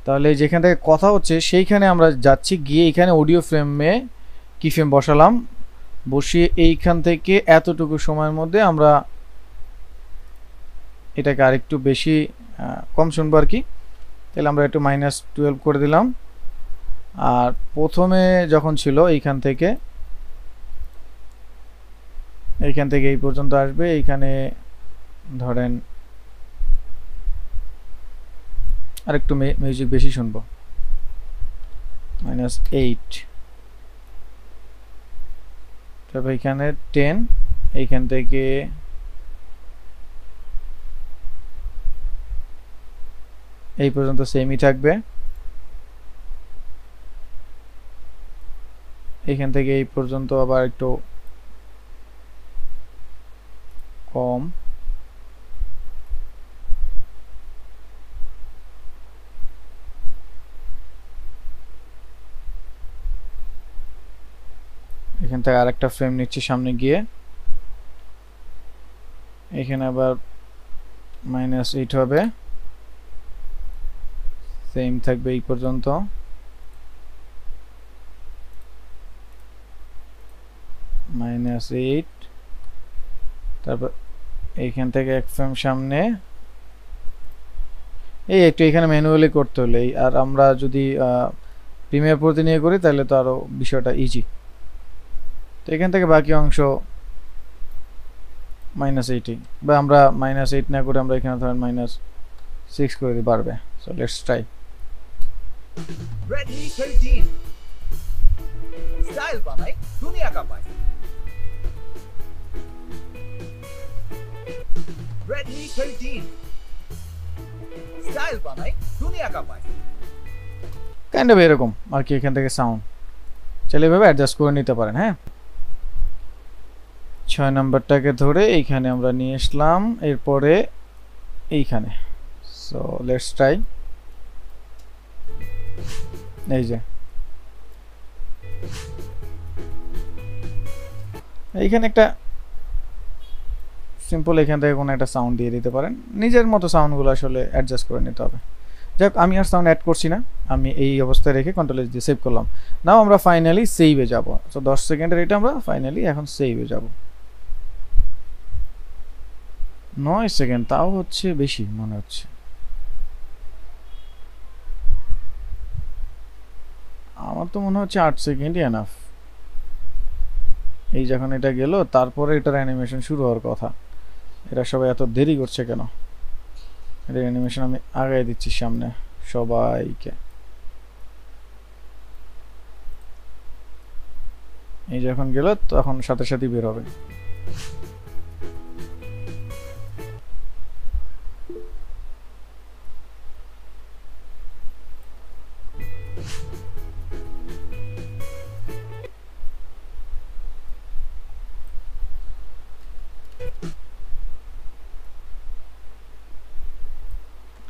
তাহলে যেখান থেকে কথা হচ্ছে সেইখানে আমরা যাচ্ছি, গিয়ে এখানে অডিও ফ্রেমে কি ফ্রেম বসালাম, বসিয়ে এইখান থেকে এতটুকু সময়ের মধ্যে আমরা এটাকে আরেকটু বেশি কম শুনবো আর কি। তাহলে আমরা একটু -12 করে দিলাম। আর প্রথমে যখন ছিল এইখান থেকে এই পর্যন্ত আসবে, এইখানে ধরেন আরেকটু মিউজিক বেশি শুনবো, -8। তারপর এখানে 10, এইখান থেকে এই পর্যন্ত সেমই থাকবে, এইখান থেকে এই পর্যন্ত আবার একটু কম, এখান থেকে আরেকটা ফ্রেম নিচ্ছি সামনে গিয়ে, এখানে আবার -8 হবে, সেম থাকবে এই পর্যন্ত, -8। তারপর এইখান থেকে এক ফ্রেম সামনে, এই একটু এখানে ম্যানুয়ালি করতে হলে, আর আমরা যদি প্রিমিয়ার প্রতি নিয়ে করি তাহলে তো আরো বিষয়টা ইজি। তো এখান থেকে বাকি অংশ -80, বা আমরা -8 না করে আমরা এখানে ধরেন -6 করে দিই, পারবে। So let's try. Redmi 13 style বানাই দুনিয়া কাঁপায় Redmi 13 স্টাইল বানাই দুনিয়া কাঁপায় কাইন্ড অফ এরকম আর কি। এখান থেকে সাউন্ড চাইলে এভাবে অ্যাডজাস্ট করে নিতে পারেন। হ্যাঁ, 6 নম্বরটাকে ধরে এইখানে আমরা নিয়ে আসলাম, এরপরে এইখানে। So let's try. এই যে এইখানে একটা সিম্পল, এখান থেকে কোনো একটা সাউন্ড দিয়ে দিতে পারেন, নিজের মতো সাউন্ডগুলো আসলে অ্যাডজাস্ট করে নিতে হবে। যাক, আমি আর সাউন্ড অ্যাড করছি না, আমি এই অবস্থায় রেখে কন্ট্রোল দিয়ে সেভ করলাম। নাও আমরা ফাইনালি সেভে যাব। সো 10 সেকেন্ডের এটা আমরা ফাইনালি এখন সেভে যাব। 9 সেকেন্ড, তাও হচ্ছে বেশি মনে হচ্ছে। আমার তো মনে হচ্ছে 8 সেকেন্ডই এনাফ। এই যখন এটা গেল তারপরে এটার অ্যানিমেশন শুরু হওয়ার কথা, এরা সবাই এত দেরি করছে কেন? এটার অ্যানিমেশন আমি আগাই দিচ্ছি সামনে সবাইকে। এই যখন গেল তখন সাথে সাথে বের হবে।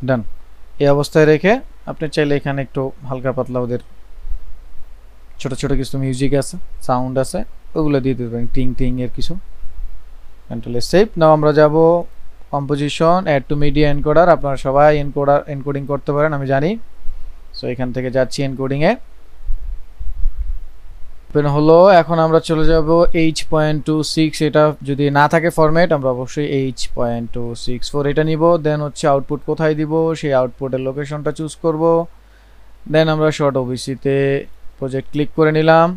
ডান। এই অবস্থায় রেখে আপনি চাইলে এখানে একটু হালকা পাতলা ওদের ছোট ছোট কিছু মিউজিক আছে, সাউন্ড আছে, ওগুলো দিয়ে দিতে পারেন, টিং টিং এর কিছু। Control save. নাও আমরা যাব composition, add to media encoder. আপনারা সবাই এনকোডিং করতে পারেন আমি জানি। সো এখান থেকে যাচ্ছি এনকোডিং এ। ওপেন হলো। এখন আমরা চলে যাব H.26। এটা যদি না থাকে ফরম্যাট আমরা অবশ্যই H.264 এটা নিব। দেন হচ্ছে আউটপুট কোথায় দিব সেই আউটপুটের লোকেশনটা চুজ করব। দেন আমরা শর্ট ওবিসিতে প্রজেক্ট ক্লিক করে নিলাম।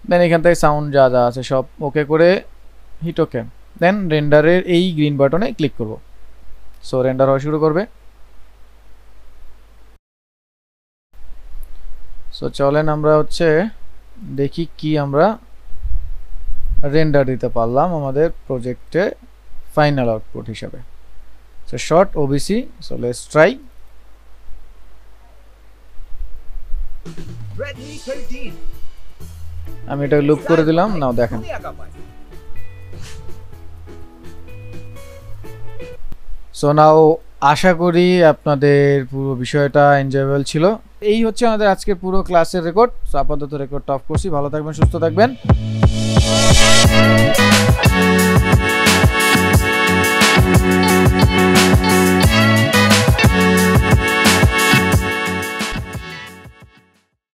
দেন এখান থেকে সাউন্ড যা যা আছে সব ওকে করে হিট ওকে। দেন রেন্ডারের এই গ্রিন বাটনে ক্লিক করব। সো রেন্ডার হওয়া শুরু করবে। সো চলেন আমরা হচ্ছে দেখি কি আমরা রেন্ডার দিতে পারলাম আমাদের প্রজেক্টে ফাইনাল আউটপুট হিসাবে। So short OBC. So let's try. Redmi 13 আমি এটা লুপ করে দিলাম। নাও দেখেন। दुनिया का भाई সো নাও আশা করি আপনাদের পুরো বিষয়টা এনজয়েবল ছিল। এই হচ্ছে আমাদের আজকের পুরো ক্লাসের রেকর্ড। সো আপাতত রেকর্ডটা অফ করছি। ভালো থাকবেন, সুস্থ থাকবেন।